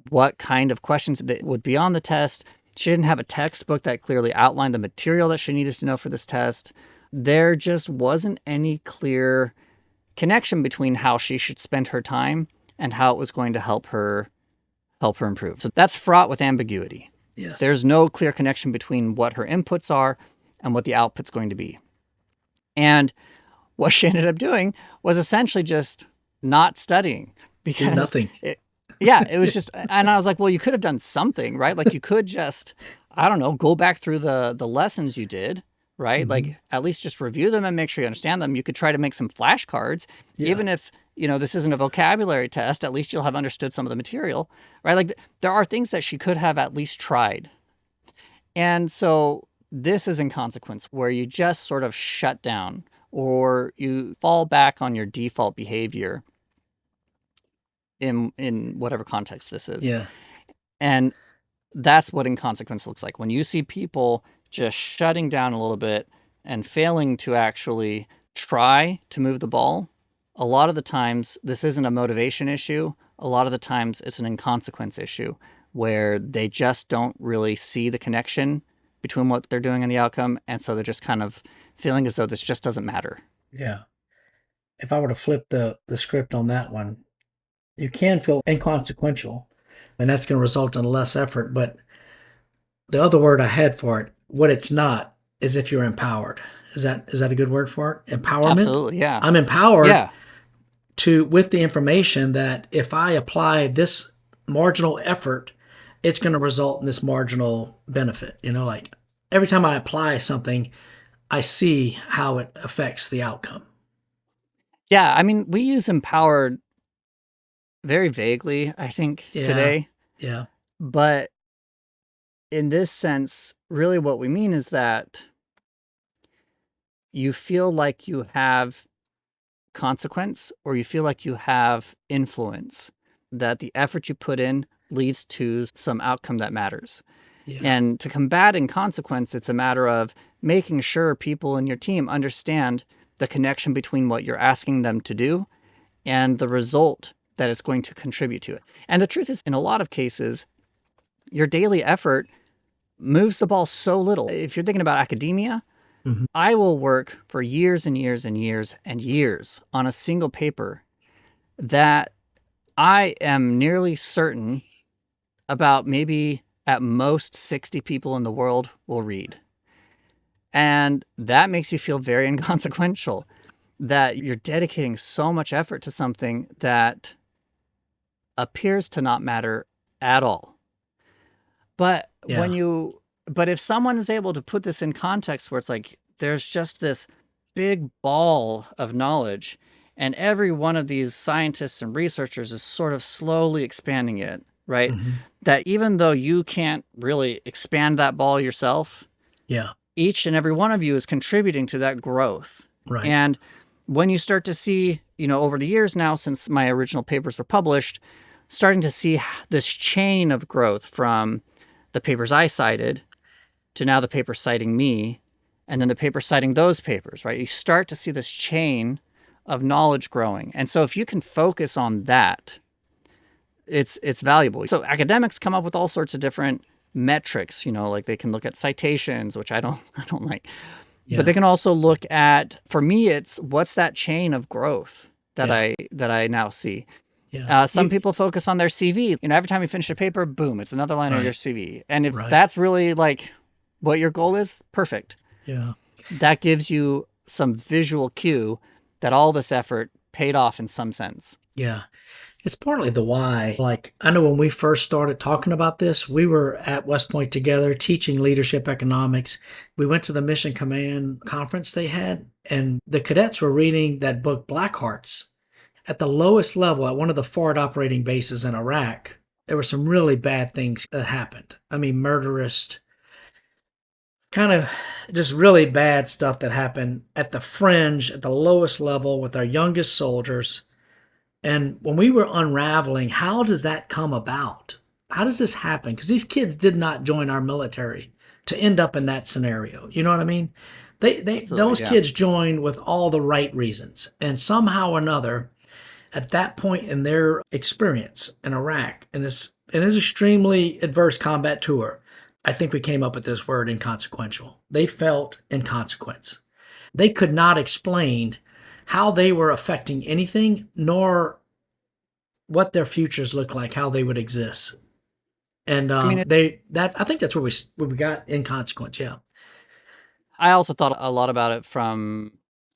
what kind of questions that would be on the test. She didn't have a textbook that clearly outlined the material that she needed to know for this test. There just wasn't any clear connection between how she should spend her time and how it was going to help her improve. So that's fraught with ambiguity. Yes. There's no clear connection between what her inputs are and what the output's going to be. And what she ended up doing was essentially just not studying because nothing. It was just, and I was like, well, you could have done something, right? Like, you could just, I don't know, go back through the lessons you did, right? Like at least just review them and make sure you understand them. You could try to make some flashcards, Yeah. even if, this isn't a vocabulary test, at least you'll have understood some of the material, right? Like there are things that she could have at least tried. And so this is Inconsequence, where you just sort of shut down or you fall back on your default behavior in whatever context this is. Yeah. And that's what Inconsequence looks like. When you see people just shutting down a little bit and failing to actually try to move the ball, a lot of the times this isn't a motivation issue. A lot of the times it's an inconsequence issue where they just don't really see the connection between what they're doing and the outcome. And so they're just kind of feeling as though this just doesn't matter. Yeah. If I were to flip the script on that one, you can feel inconsequential, and that's going to result in less effort. But the other word I had for it, what it's not, is if you're empowered. Is that a good word for it? Empowerment? Absolutely, yeah. I'm empowered Yeah. with the information that if I apply this marginal effort, it's going to result in this marginal benefit. Like every time I apply something, I see how it affects the outcome. Yeah, I mean, we use empowered very vaguely, I think, today. Yeah. But in this sense, really what we mean is that you feel like you have consequence or you feel like you have influence, that the effort you put in leads to some outcome that matters. Yeah. And to combat inconsequence, it's a matter of making sure people in your team understand the connection between what you're asking them to do and the result that it's going to contribute to it. And the truth is, in a lot of cases, your daily effort moves the ball so little. If you're thinking about academia, I will work for years and years and years and years on a single paper that I am nearly certain about maybe at most 60 people in the world will read. And that makes you feel very inconsequential, that you're dedicating so much effort to something that appears to not matter at all. But but if someone is able to put this in context where it's like, there's just this big ball of knowledge and every one of these scientists and researchers is sort of slowly expanding it, right? That even though you can't really expand that ball yourself, each and every one of you is contributing to that growth. Right. And when you start to see, over the years now, since my original papers were published, starting to see this chain of growth from the papers I cited to now the paper citing me, and then the paper citing those papers, right? You start to see this chain of knowledge growing. And so if you can focus on that, it's valuable. So academics come up with all sorts of different metrics, like they can look at citations, which I don't like. Yeah. But they can also look at, for me, it's what's that chain of growth that I now see. Yeah. Some people focus on their CV. Every time you finish a paper, boom, it's another line of your CV. And if that's really like what your goal is, perfect. Yeah. That gives you some visual cue that all this effort paid off in some sense. Yeah. It's partly the why. Like, I know when we first started talking about this, we were at West Point together teaching leadership economics. We went to the Mission Command conference they had, and the cadets were reading that book, Black Hearts. At the lowest level, at one of the forward operating bases in Iraq, there were some really bad things that happened. I mean, murderous, kind of just really bad stuff that happened at the fringe, at the lowest level with our youngest soldiers. And when we were unraveling, how does that come about? How does this happen? Because these kids did not join our military to end up in that scenario. You know what I mean? Those kids joined with all the right reasons. And somehow or another, at that point in their experience in Iraq, in this extremely adverse combat tour, I think we came up with this word, inconsequential. They felt inconsequence. They could not explain how they were affecting anything, nor what their futures looked like, how they would exist. And I think that's where we got inconsequence. Yeah. I also thought a lot about it from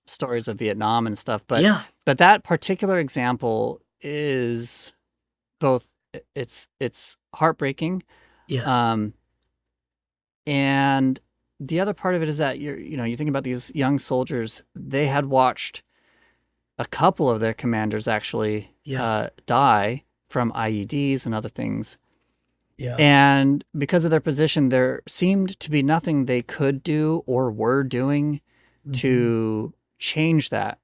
stories of Vietnam and stuff, but that particular example is both it's heartbreaking. Yes. And the other part of it is that you think about these young soldiers, they had watched a couple of their commanders actually Yeah. die from IEDs and other things. Yeah. And because of their position, there seemed to be nothing they could do or were doing to change that.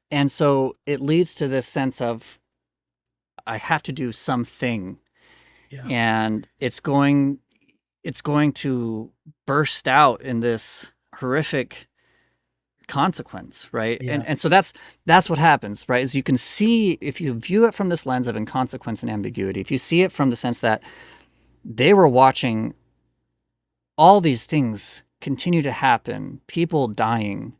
And so it leads to this sense of, I have to do something, Yeah. and it's going to burst out in this horrific consequence, right? Yeah. And so that's what happens, right? Is you can see, if you view it from this lens of inconsequence and ambiguity, if you see it from the sense that they were watching all these things continue to happen, people dying,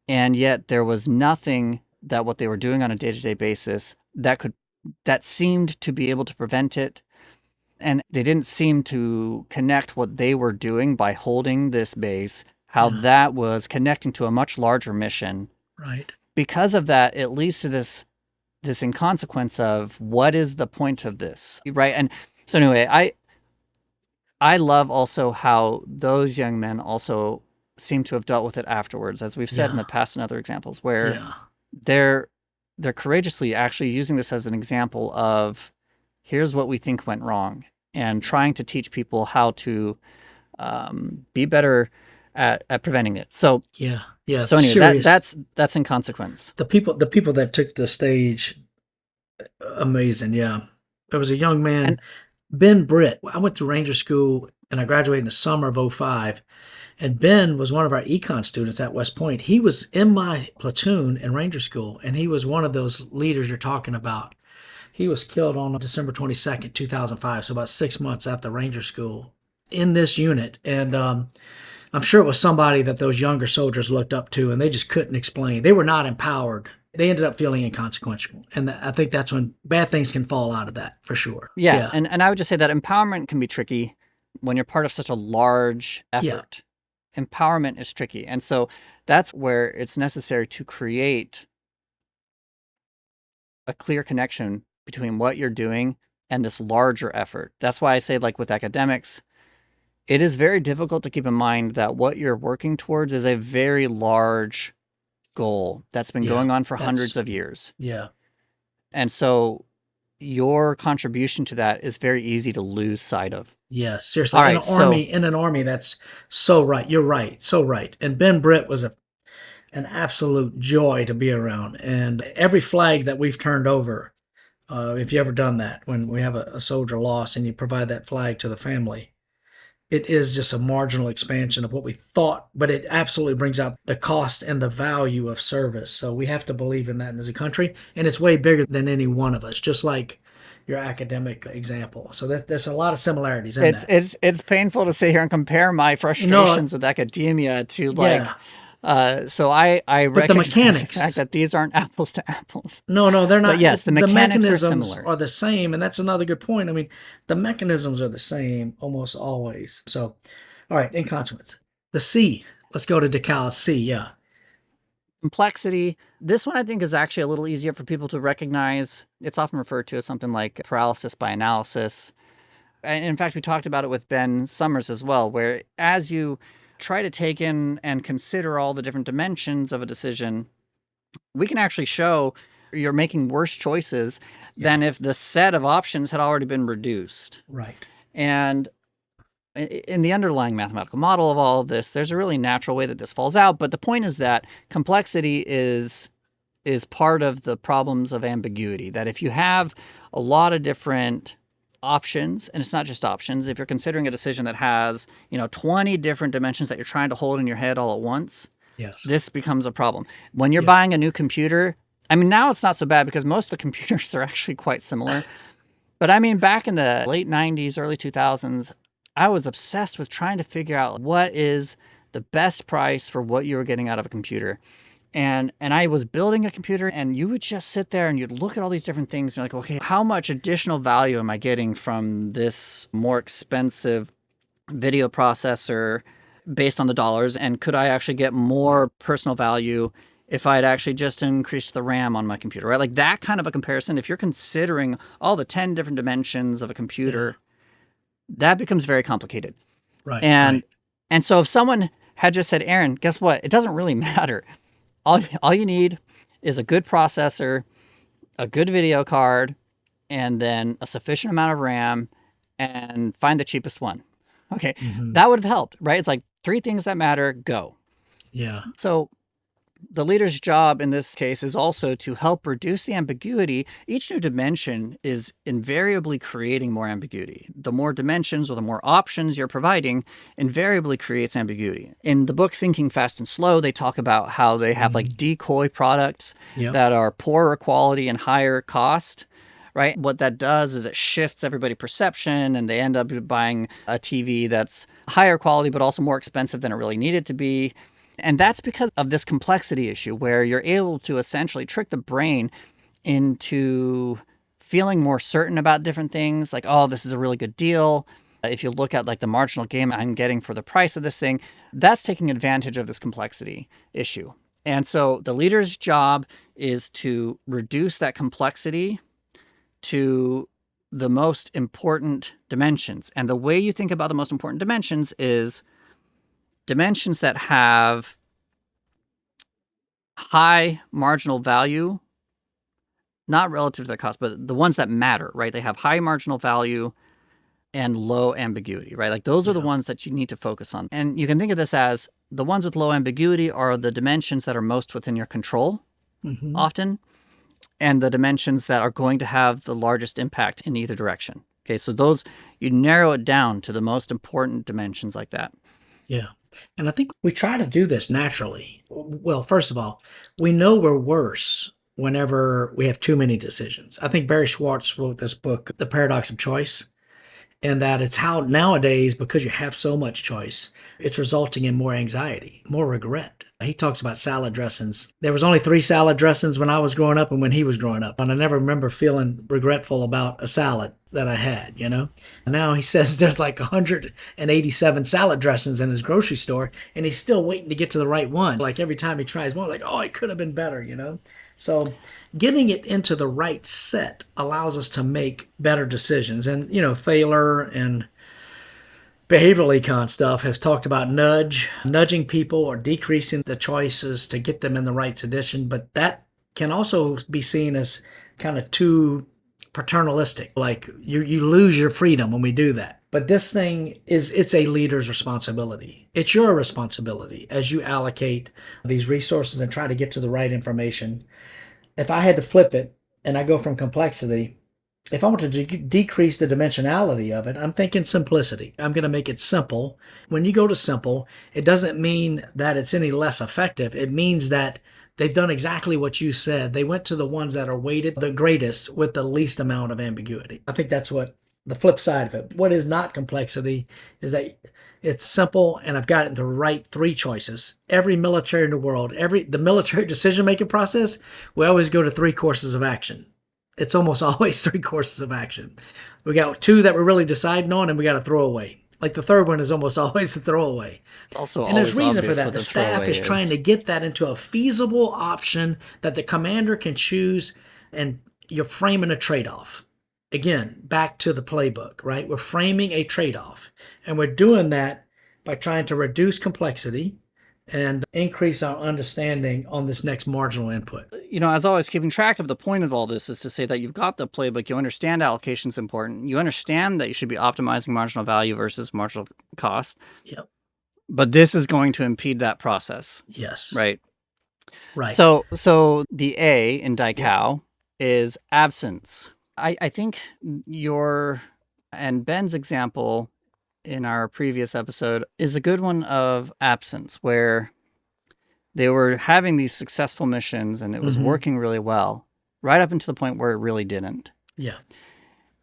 and yet there was nothing that what they were doing on a day-to-day basis that seemed to be able to prevent it. And they didn't seem to connect what they were doing by holding this base, how that was connecting to a much larger mission. Right. Because of that, it leads to this inconsequence of, what is the point of this, right? And so anyway, I love also how those young men also seem to have dealt with it afterwards, as we've said in the past in other examples, where they're courageously actually using this as an example of, here's what we think went wrong, and trying to teach people how to be better at preventing it. So So anyway, that's inconsequence. The people that took the stage, amazing. Yeah, there was a young man, Ben Britt. I went through Ranger School and I graduated in the summer of '05. And Ben was one of our econ students at West Point. He was in my platoon in Ranger School, and he was one of those leaders you're talking about. He was killed on December 22nd, 2005, so about 6 months after Ranger School, in this unit. And I'm sure it was somebody that those younger soldiers looked up to, and they just couldn't explain. They were not empowered. They ended up feeling inconsequential. And I think that's when bad things can fall out of that, for sure. Yeah. And I would just say that empowerment can be tricky when you're part of such a large effort. Empowerment is tricky. And so that's where it's necessary to create a clear connection between what you're doing and this larger effort. That's why I say, like with academics, it is very difficult to keep in mind that what you're working towards is a very large goal that's been going on for hundreds of years. Yeah. And so your contribution to that is very easy to lose sight of. Yeah, seriously. In an army, that's so right. You're right. So right. And Ben Britt was an absolute joy to be around. And every flag that we've turned over, if you ever done that, when we have a soldier lost and you provide that flag to the family, it is just a marginal expansion of what we thought, but it absolutely brings out the cost and the value of service. So we have to believe in that as a country, and it's way bigger than any one of us, just like your academic example. So there's a lot of similarities in that. It's painful to sit here and compare my frustrations with academia to so I recognize the fact that these aren't apples to apples. No, they're not. But yes, the mechanisms are the same, and that's another good point. I mean, the mechanisms are the same almost always. So, all right, inconsequence. The C. Let's go to DICAO C. Yeah. Complexity. This one I think is actually a little easier for people to recognize. It's often referred to as something like paralysis by analysis. And in fact, we talked about it with Ben Summers as well, where as you try to take in and consider all the different dimensions of a decision, we can actually show you're making worse choices than if the set of options had already been reduced. Right. And in the underlying mathematical model of all of this, there's a really natural way that this falls out. But the point is that complexity is part of the problems of ambiguity, that if you have a lot of different options, and it's not just options, if you're considering a decision that has 20 different dimensions that you're trying to hold in your head all at once, this becomes a problem. When you're buying a new computer, I mean, now it's not so bad because most of the computers are actually quite similar. But I mean, back in the late 90s, early 2000s, I was obsessed with trying to figure out what is the best price for what you were getting out of a computer. And I was building a computer, and you would just sit there and you'd look at all these different things. And you're like, okay, how much additional value am I getting from this more expensive video processor based on the dollars? And could I actually get more personal value if I had actually just increased the RAM on my computer, right? Like that kind of a comparison. If you're considering all the 10 different dimensions of a computer, that becomes very complicated. Right. And And so if someone had just said, Aaron, guess what? It doesn't really matter. All you need is a good processor, a good video card, and then a sufficient amount of RAM, and find the cheapest one. Okay, that would have helped, right? It's like 3 things that matter, go. Yeah. So the leader's job in this case is also to help reduce the ambiguity. Each new dimension is invariably creating more ambiguity. The more dimensions or the more options you're providing invariably creates ambiguity. In the book Thinking Fast and Slow, they talk about how they have like decoy products that are poorer quality and higher cost. Right? What that does is it shifts everybody's perception, and they end up buying a TV that's higher quality but also more expensive than it really needed to be. And that's because of this complexity issue where you're able to essentially trick the brain into feeling more certain about different things, like, oh, this is a really good deal. If you look at like the marginal gain I'm getting for the price of this thing, that's taking advantage of this complexity issue. And so the leader's job is to reduce that complexity to the most important dimensions. And the way you think about the most important dimensions is dimensions that have high marginal value, not relative to their cost, but the ones that matter, right? They have high marginal value and low ambiguity, right? Like those are the ones that you need to focus on. And you can think of this as the ones with low ambiguity are the dimensions that are most within your control often, and the dimensions that are going to have the largest impact in either direction. Okay, so those, you narrow it down to the most important dimensions like that. Yeah. And I think we try to do this naturally. Well, first of all, we know we're worse whenever we have too many decisions. I think Barry Schwartz wrote this book, The Paradox of Choice, and that it's how nowadays, because you have so much choice, it's resulting in more anxiety, more regret. He talks about salad dressings. There was only 3 salad dressings when I was growing up and when he was growing up. And I never remember feeling regretful about a salad that I had, you know? And now he says there's like 187 salad dressings in his grocery store, and he's still waiting to get to the right one. Like every time he tries one, like, oh, it could have been better, you know? So getting it into the right set allows us to make better decisions. And, you know, Thaler and behavioral econ stuff has talked about nudging people or decreasing the choices to get them in the right condition. But that can also be seen as kind of too paternalistic. Like you lose your freedom when we do that. But this thing it's a leader's responsibility. It's your responsibility as you allocate these resources and try to get to the right information. If I had to flip it and I go from complexity, if I want to decrease the dimensionality of it, I'm thinking simplicity. I'm going to make it simple. When you go to simple, it doesn't mean that it's any less effective. It means that they've done exactly what you said. They went to the ones that are weighted the greatest with the least amount of ambiguity. I think that's what the flip side of it. What is not complexity is that it's simple, and I've got it in the right 3 choices. Every military in the world, the military decision-making process, we always go to 3 courses of action. It's almost always 3 courses of action. We got 2 that we're really deciding on, and we got to throw away. Like the third one is almost always a throwaway. Also, and there's reason for that. The staff is trying to get that into a feasible option that the commander can choose, and you're framing a trade-off. Again, back to the playbook, right? We're framing a trade-off, and we're doing that by trying to reduce complexity and increase our understanding on this next marginal input. You know, as always, keeping track of the point of all this is to say that you've got the playbook, you understand allocation is important, you understand that you should be optimizing marginal value versus marginal cost. Yep. But this is going to impede that process. Yes. Right. Right. So the A in DICAO is absence. I think your and Ben's example in our previous episode is a good one of absence, where they were having these successful missions and it was working really well, right up until the point where it really didn't. Yeah.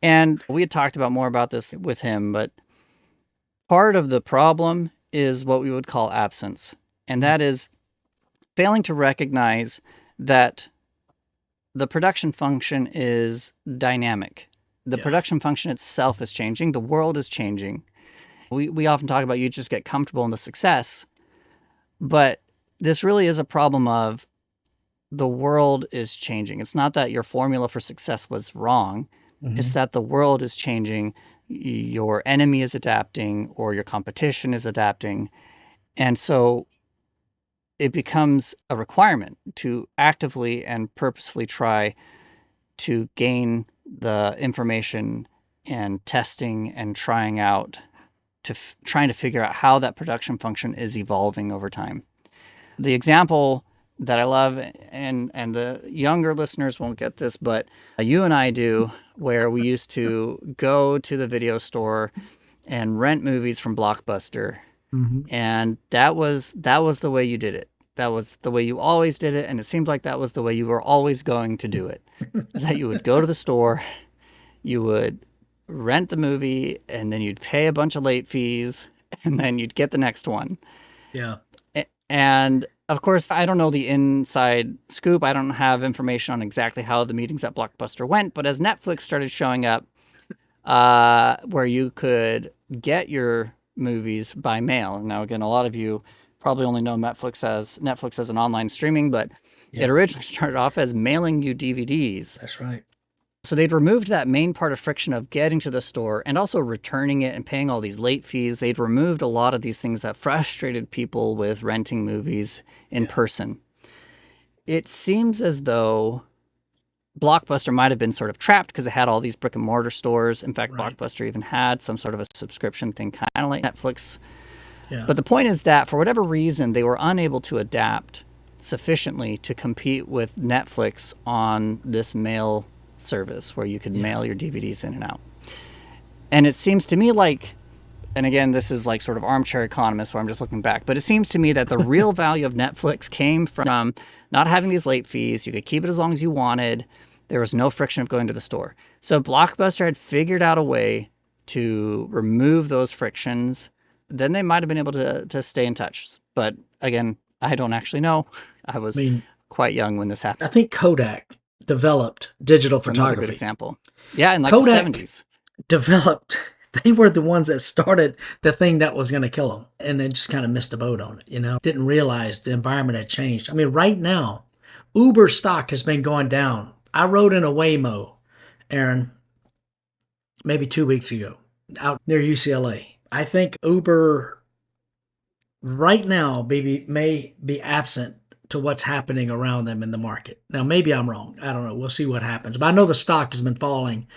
And we had talked about more about this with him, but part of the problem is what we would call absence. And that is failing to recognize that the production function is dynamic. The production function itself is changing. The world is changing. We often talk about you just get comfortable in the success, but this really is a problem of the world is changing. It's not that your formula for success was wrong. It's that the world is changing. your enemy is adapting, or your competition is adapting. And so it becomes a requirement to actively and purposefully try to gain the information and testing and trying out trying to figure out how that production function is evolving over time. The example that I love, and the younger listeners won't get this, but you and I do, where we used to go to the video store and rent movies from Blockbuster. And that was the way you did it. That was the way you always did it, and it seemed like that was the way you were always going to do it. Is that you would go to the store, you would rent the movie, and then you'd pay a bunch of late fees, and then you'd get the next one. Yeah. And of course, I don't know the inside scoop. I don't have information on exactly how the meetings at Blockbuster went, but as Netflix started showing up, where you could get your movies by mail. Now, again, a lot of you probably only know Netflix as an online streaming, but it originally started off as mailing you DVDs. That's right. So they'd removed that main part of friction of getting to the store and also returning it and paying all these late fees. They'd removed a lot of these things that frustrated people with renting movies in person. It seems as though Blockbuster might have been sort of trapped because it had all these brick and mortar stores. In fact, Blockbuster even had some sort of a subscription thing, kind of like Netflix. Yeah. But the point is that for whatever reason, they were unable to adapt sufficiently to compete with Netflix on this mail service where you could mail your DVDs in and out. And it seems to me like, and again, this is like sort of armchair economist where I'm just looking back, but it seems to me that the real value of Netflix came from not having these late fees. You could keep it as long as you wanted. There was no friction of going to the store. So Blockbuster had figured out a way to remove those frictions. Then they might have been able to stay in touch. But again, I don't actually know. I was quite young when this happened. I think Kodak developed digital photography. Another good example. Yeah, in like Kodak the 70s. They were the ones that started the thing that was going to kill them, and then just kind of missed the boat on it, Didn't realize the environment had changed. I mean, right now, Uber stock has been going down. I rode in a Waymo, Aaron, maybe 2 weeks ago, out near UCLA. I think Uber right now may be absent to what's happening around them in the market. Now, maybe I'm wrong. I don't know. We'll see what happens. But I know the stock has been falling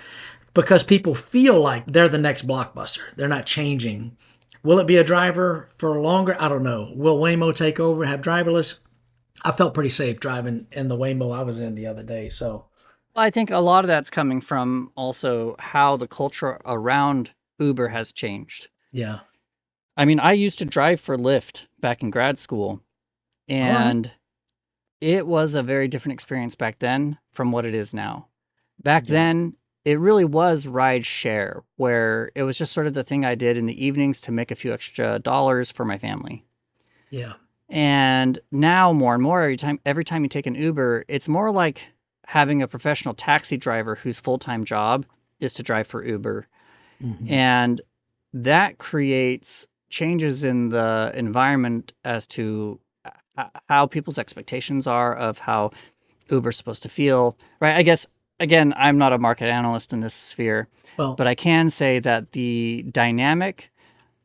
because people feel like they're the next Blockbuster. They're not changing. Will it be a driver for longer? I don't know. Will Waymo take over and have driverless? I felt pretty safe driving in the Waymo I was in the other day. So I think a lot of that's coming from also how the culture around Uber has changed. Yeah. I mean, I used to drive for Lyft back in grad school, and it was a very different experience back then from what it is now. Back then, it really was ride share, where it was just sort of the thing I did in the evenings to make a few extra dollars for my family. Yeah. And now more and more, every time you take an Uber, it's more like having a professional taxi driver whose full-time job is to drive for Uber. Mm-hmm. And that creates changes in the environment as to how people's expectations are of how Uber's supposed to feel, right? I guess, again, I'm not a market analyst in this sphere, but I can say that the dynamic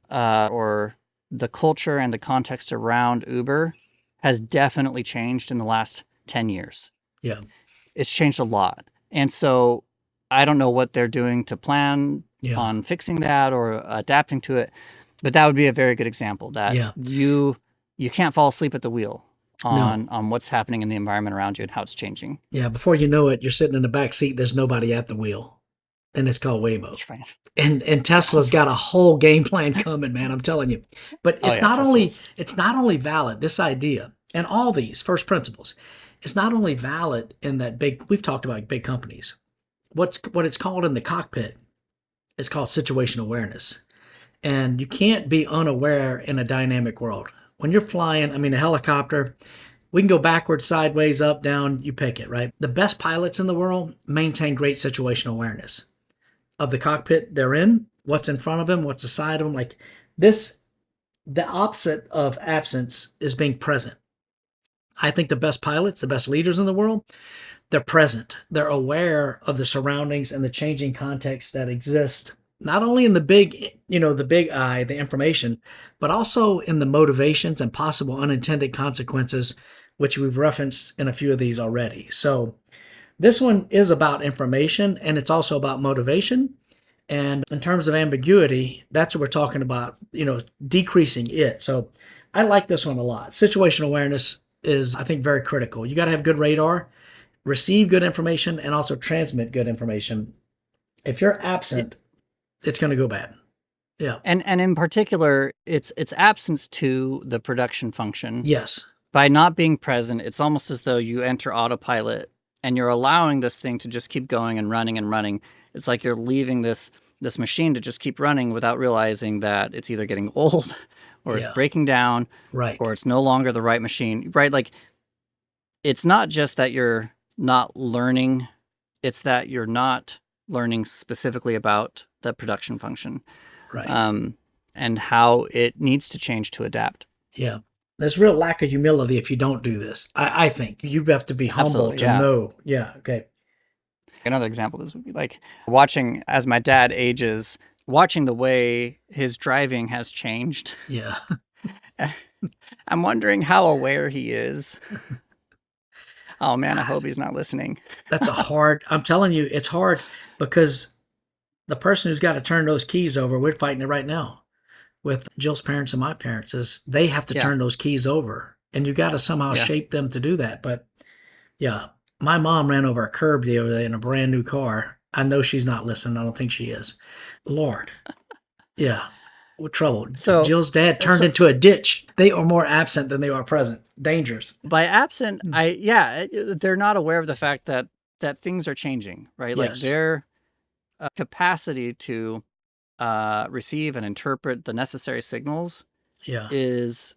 or the culture and the context around Uber has definitely changed in the last 10 years. Yeah. It's changed a lot. And so I don't know what they're doing to plan on fixing that or adapting to it, but that would be a very good example that you can't fall asleep at the wheel on what's happening in the environment around you and how it's changing. Yeah, before you know it, you're sitting in the back seat, there's nobody at the wheel, and it's called Waymo. That's right. And Tesla's got a whole game plan coming, man, I'm telling you. But it's not only valid, this idea, and all these first principles, it's not only valid in that we've talked about big companies. What it's called in the cockpit is called situational awareness. And you can't be unaware in a dynamic world. When you're flying, a helicopter, we can go backwards, sideways, up, down, you pick it, right? The best pilots in the world maintain great situational awareness of the cockpit they're in, what's in front of them, what's aside of them. Like this, the opposite of absence is being present. I think the best pilots, the best leaders in the world, they're present. They're aware of the surroundings and the changing context that exist not only in the big, the big I, the information, but also in the motivations and possible unintended consequences, which we've referenced in a few of these already. So this one is about information and it's also about motivation. And in terms of ambiguity, that's what we're talking about, decreasing it. So I like this one a lot. Situational awareness is, I think, very critical. You got to have good radar, receive good information, and also transmit good information. If you're absent, it's going to go bad. Yeah. And in particular, it's absence to the production function. Yes. By not being present, it's almost as though you enter autopilot and you're allowing this thing to just keep going and running and running. It's like you're leaving this machine to just keep running without realizing that it's either getting old or it's breaking down, right, or it's no longer the right machine, right? Like, it's not just that you're not learning, it's that you're not learning specifically about the production function, right, and how it needs to change to adapt. Yeah. There's real lack of humility if you don't do this. I think you have to be humble to know. Yeah. Okay. Another example of this would be like watching, as my dad ages, watching the way his driving has changed. Yeah. I'm wondering how aware he is. Oh man, I hope he's not listening. That's I'm telling you, it's hard because the person who's got to turn those keys over, we're fighting it right now with Jill's parents and my parents, is they have to turn those keys over and you got to somehow shape them to do that. But yeah, my mom ran over a curb the other day in a brand new car. I know she's not listening. I don't think she is. Lord. Yeah. We're troubled. So Jill's dad turned into a ditch. They are more absent than they are present. Dangerous. By absent, they're not aware of the fact that things are changing, right? Like their capacity to receive and interpret the necessary signals is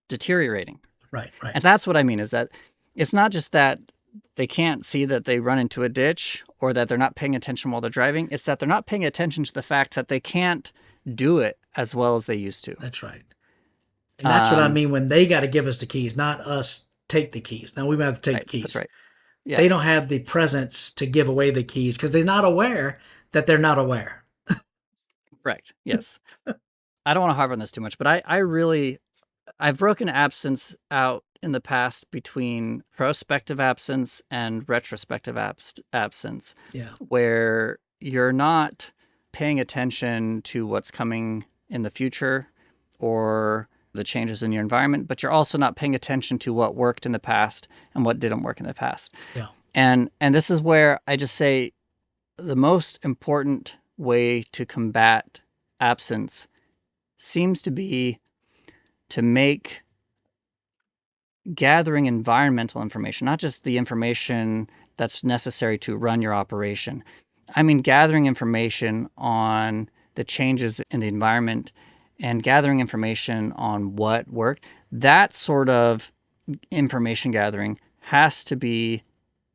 deteriorating. Right. And that's what I mean, is that it's not just that they can't see that they run into a ditch or that they're not paying attention while they're driving. It's that they're not paying attention to the fact that they can't do it as well as they used to. That's right. And that's what I mean when they got to give us the keys, not us take the keys. Now we might have to take the keys. That's right. Yeah. They don't have the presence to give away the keys because they're not aware that they're not aware. Correct. Yes. I don't want to harp on this too much, but I've broken absence out in the past between prospective absence and retrospective absence. Yeah. Where you're not paying attention to what's coming in the future or the changes in your environment, but you're also not paying attention to what worked in the past and what didn't work in the past. Yeah. And this is where I just say the most important way to combat absence seems to be to make gathering environmental information, not just the information that's necessary to run your operation. I mean, gathering information on the changes in the environment and gathering information on what worked. That sort of information gathering has to be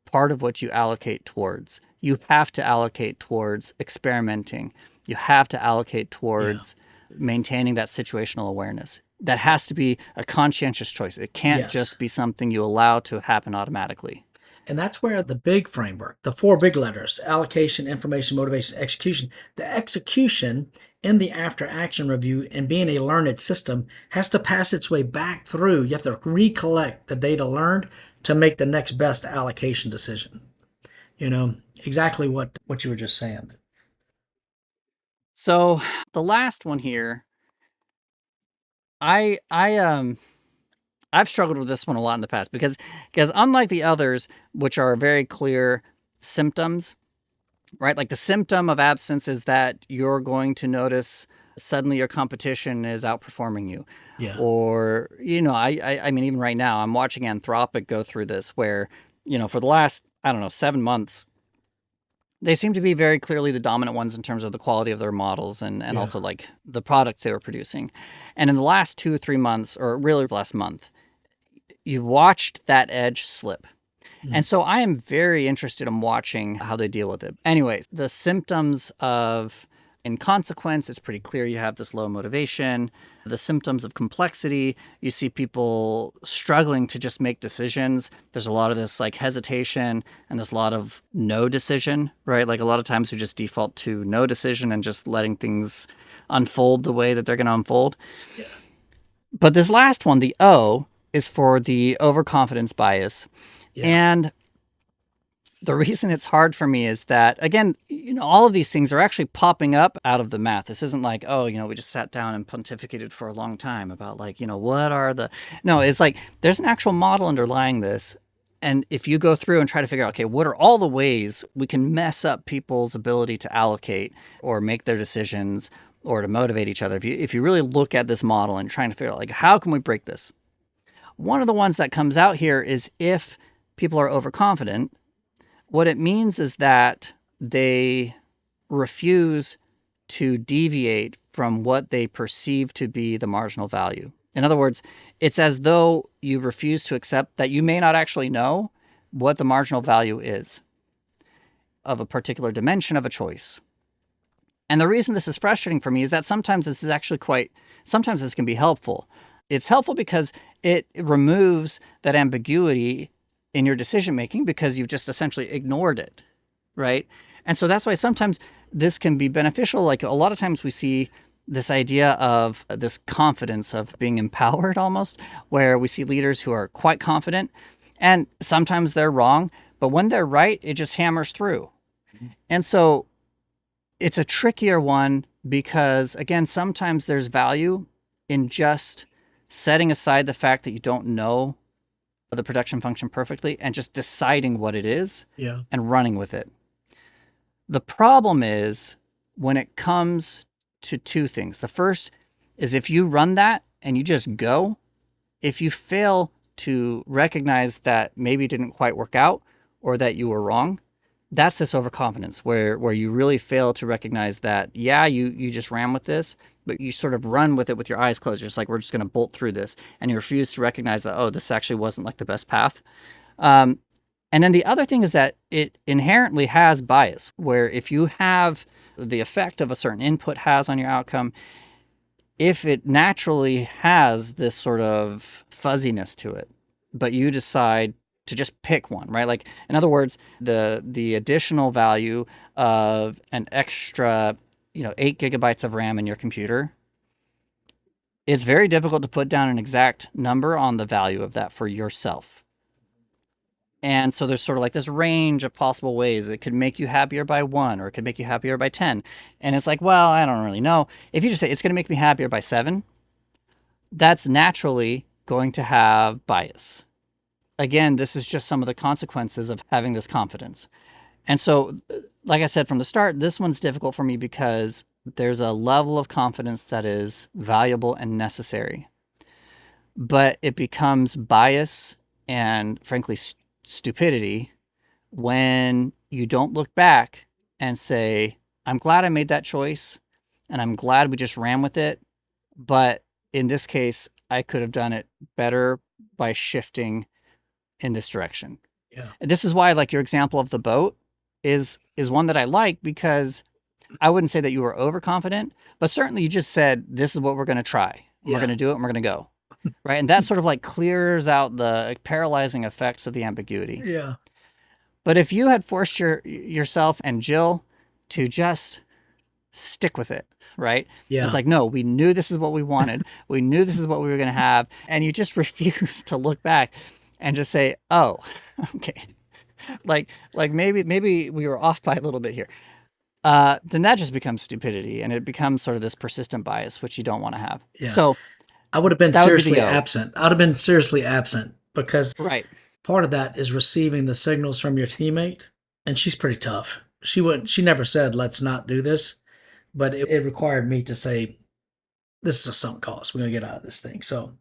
part of what you allocate towards. You have to allocate towards experimenting. You have to allocate towards maintaining that situational awareness. That has to be a conscientious choice. It can't just be something you allow to happen automatically. And that's where the big framework, the 4 big letters, allocation, information, motivation, execution, the execution in the after action review and being a learned system has to pass its way back through. You have to recollect the data learned to make the next best allocation decision. Exactly what you were just saying. So the last one here, I've struggled with this one a lot in the past because unlike the others, which are very clear symptoms, right? Like the symptom of absence is that you're going to notice suddenly your competition is outperforming you. Yeah. Or, I mean, even right now, I'm watching Anthropic go through this where, for the last, 7 months, they seem to be very clearly the dominant ones in terms of the quality of their models and also like the products they were producing. And in the last 2 or 3 months, or really the last month, you've watched that edge slip. And so I am very interested in watching how they deal with it. Anyways, the symptoms of Inconsequence, it's pretty clear you have this low motivation. The symptoms of complexity, you see people struggling to just make decisions. There's a lot of this like hesitation and there's a lot of no decision, right? Like a lot of times we just default to no decision and just letting things unfold the way that they're going to unfold. Yeah. But this last one, the O, is for the overconfidence bias. Yeah. And the reason it's hard for me is that, again, all of these things are actually popping up out of the math. This isn't like, oh, we just sat down and pontificated for a long time about like, what are the... No, it's like there's an actual model underlying this. And if you go through and try to figure out, okay, what are all the ways we can mess up people's ability to allocate or make their decisions or to motivate each other, if you really look at this model and trying to figure out, like, how can we break this? One of the ones that comes out here is if people are overconfident, what it means is that they refuse to deviate from what they perceive to be the marginal value. In other words, it's as though you refuse to accept that you may not actually know what the marginal value is of a particular dimension of a choice. And the reason this is frustrating for me is that sometimes this can be helpful. It's helpful because it removes that ambiguity in your decision-making because you've just essentially ignored it, right? And so that's why sometimes this can be beneficial. Like a lot of times we see this idea of this confidence of being empowered almost, where we see leaders who are quite confident and sometimes they're wrong, but when they're right, it just hammers through. And so it's a trickier one because, again, sometimes there's value in just setting aside the fact that you don't know the production function perfectly and just deciding what it is and running with it. The problem is when it comes to two things. The first is if you run that and you just go, if you fail to recognize that maybe it didn't quite work out or that you were wrong, that's this overconfidence where you really fail to recognize that, you just ran with this, but you sort of run with it with your eyes closed. You're just like, we're just going to bolt through this. And you refuse to recognize that, oh, this actually wasn't like the best path. And then the other thing is that it inherently has bias, where if you have the effect of a certain input has on your outcome, if it naturally has this sort of fuzziness to it, but you decide to just pick one, right? Like, in other words, the additional value of an extra, 8 gigabytes of RAM in your computer, it's very difficult to put down an exact number on the value of that for yourself. And so there's sort of like this range of possible ways. It could make you happier by 1, or it could make you happier by 10. And it's like, well, I don't really know. If you just say it's going to make me happier by 7, that's naturally going to have bias. Again, this is just some of the consequences of having this confidence. And so, like I said from the start, this one's difficult for me because there's a level of confidence that is valuable and necessary. But it becomes bias and, frankly, stupidity when you don't look back and say, I'm glad I made that choice and I'm glad we just ran with it. But in this case, I could have done it better by shifting in this direction. Yeah. And this is why, like, your example of the boat is one that I like, because I wouldn't say that you were overconfident, but certainly you just said, this is what we're going to try. We're going to do it and we're going to go. Right. And that sort of like clears out the paralyzing effects of the ambiguity. Yeah. But if you had forced yourself and Jill to just stick with it, right? Yeah. It's like, no, we knew this is what we wanted. We knew this is what we were going to have. And you just refuse to look back and just say, oh, okay. Like maybe we were off by a little bit here. Then that just becomes stupidity, and it becomes sort of this persistent bias, which you don't want to have. Yeah. So I would have been seriously absent. I would have been seriously absent because part of that is receiving the signals from your teammate, and she's pretty tough. She never said, let's not do this, but it required me to say, this is a sunk cost. We're going to get out of this thing. So,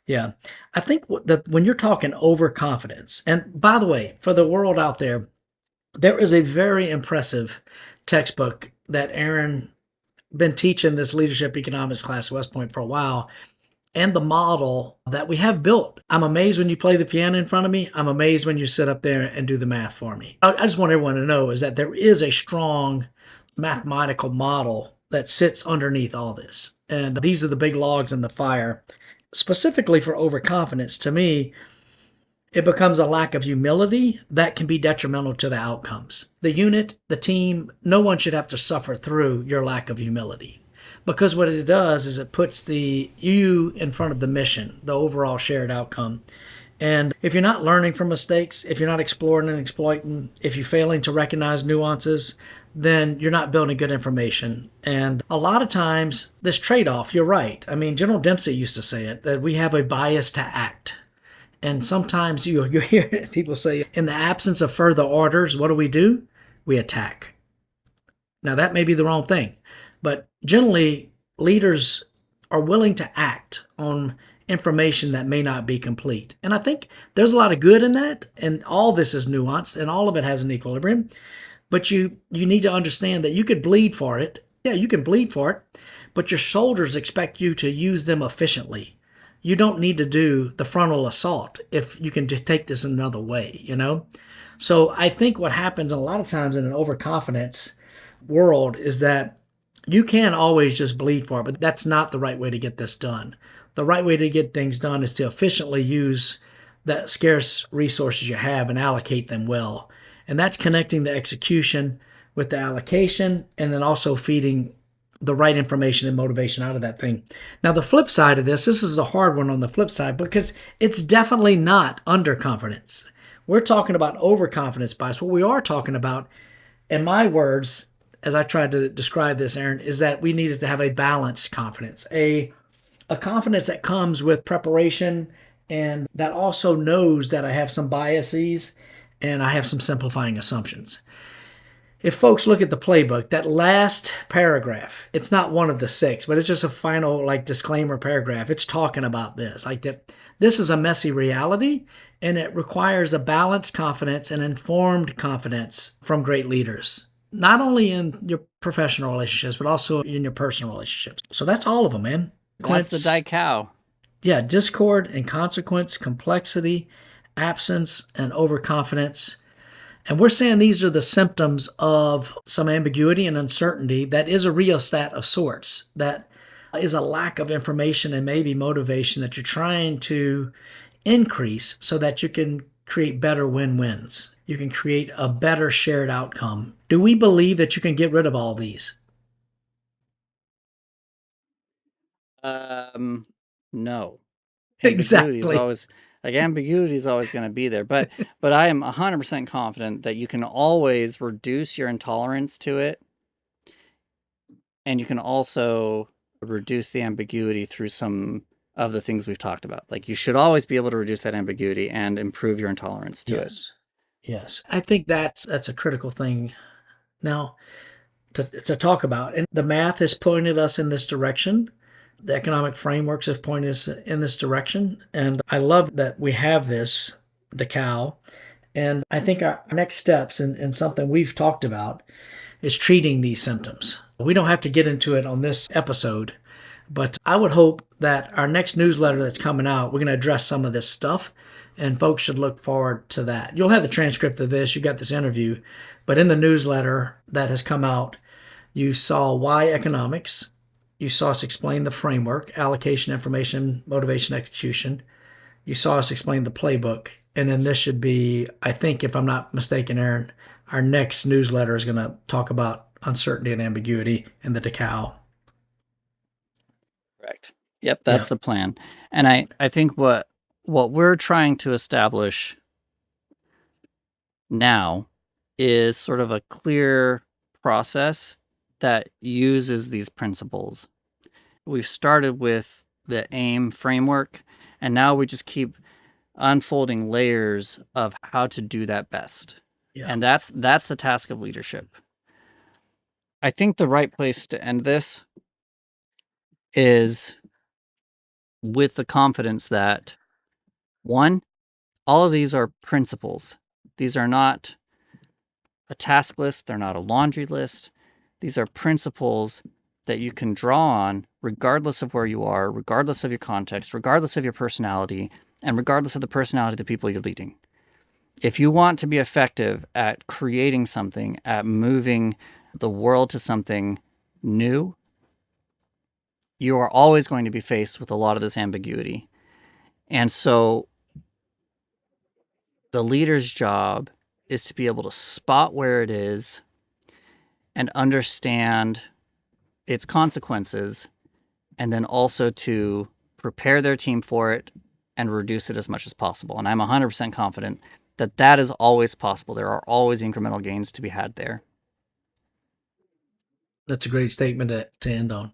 yeah, I think that when you're talking overconfidence, and by the way, for the world out there, there is a very impressive textbook that Aaron been teaching this leadership economics class at West Point for a while, and the model that we have built. I'm amazed when you play the piano in front of me. I'm amazed when you sit up there and do the math for me. I just want everyone to know is that there is a strong mathematical model that sits underneath all this. And these are the big logs in the fire. Specifically for overconfidence, to me, it becomes a lack of humility that can be detrimental to the outcomes. The unit, the team, no one should have to suffer through your lack of humility. Because what it does is it puts the you in front of the mission, the overall shared outcome. And if you're not learning from mistakes, if you're not exploring and exploiting, if you're failing to recognize nuances, then you're not building good information. And a lot of times, this trade off, you're right. I mean, General Dempsey used to say it, that we have a bias to act. And sometimes you hear people say, in the absence of further orders, what do? We attack. Now, that may be the wrong thing, but generally, leaders are willing to act on information that may not be complete. And I think there's a lot of good in that, and all this is nuanced, and all of it has an equilibrium. But you need to understand that you could bleed for it. Yeah, you can bleed for it, but your soldiers expect you to use them efficiently. You don't need to do the frontal assault if you can take this another way, you know? So I think what happens a lot of times in an overconfidence world is that you can always just bleed for it, but that's not the right way to get this done. The right way to get things done is to efficiently use the scarce resources you have and allocate them well. And that's connecting the execution with the allocation and then also feeding the right information and motivation out of that thing. Now, the flip side of this is a hard one on the flip side because it's definitely not underconfidence. We're talking about overconfidence bias. What we are talking about, in my words, as I tried to describe this, Aaron, is that we needed to have a balanced confidence, a confidence that comes with preparation and that also knows that I have some biases and I have some simplifying assumptions. If folks look at the playbook, that last paragraph, it's not one of the six, but it's just a final disclaimer paragraph. It's talking about this, that this is a messy reality and it requires a balanced confidence and informed confidence from great leaders, not only in your professional relationships, but also in your personal relationships. So that's all of them, man. That's the DICAO. Yeah, discord, inconsequence, complexity, absence, and overconfidence. And we're saying these are the symptoms of some ambiguity and uncertainty that is a rheostat of sorts, that is a lack of information and maybe motivation that you're trying to increase so that you can create better win-wins. You can create a better shared outcome. Do we believe that you can get rid of all these? No. Exactly. Ambiguity is always going to be there, but I am 100% confident that you can always reduce your intolerance to it, and you can also reduce the ambiguity through some of the things we've talked about. Like, you should always be able to reduce that ambiguity and improve your intolerance to it. Yes. I think that's a critical thing now to talk about. And the math has pointed us in this direction. The economic frameworks have pointed us in this direction. And I love that we have this DICAO. And I think our next steps and something we've talked about is treating these symptoms. We don't have to get into it on this episode, but I would hope that our next newsletter that's coming out, we're going to address some of this stuff, and folks should look forward to that. You'll have the transcript of this. You got this interview, but in the newsletter that has come out, you saw why economics. You saw us explain the framework, allocation, information, motivation, execution. You saw us explain the playbook. And then this should be, I think, if I'm not mistaken, Aaron, our next newsletter is going to talk about uncertainty and ambiguity in the DICAO. Correct. Yep, that's the plan. And I think what we're trying to establish now is sort of a clear process that uses these principles. We've started with the AIME framework, and now we just keep unfolding layers of how to do that best. Yeah. And that's the task of leadership. I think the right place to end this is with the confidence that, one, all of these are principles. These are not a task list. They're not a laundry list. These are principles that you can draw on regardless of where you are, regardless of your context, regardless of your personality, and regardless of the personality of the people you're leading. If you want to be effective at creating something, at moving the world to something new, you are always going to be faced with a lot of this ambiguity. And so the leader's job is to be able to spot where it is and understand its consequences, and then also to prepare their team for it and reduce it as much as possible. And I'm 100% confident that that is always possible. There are always incremental gains to be had there. That's a great statement to end on.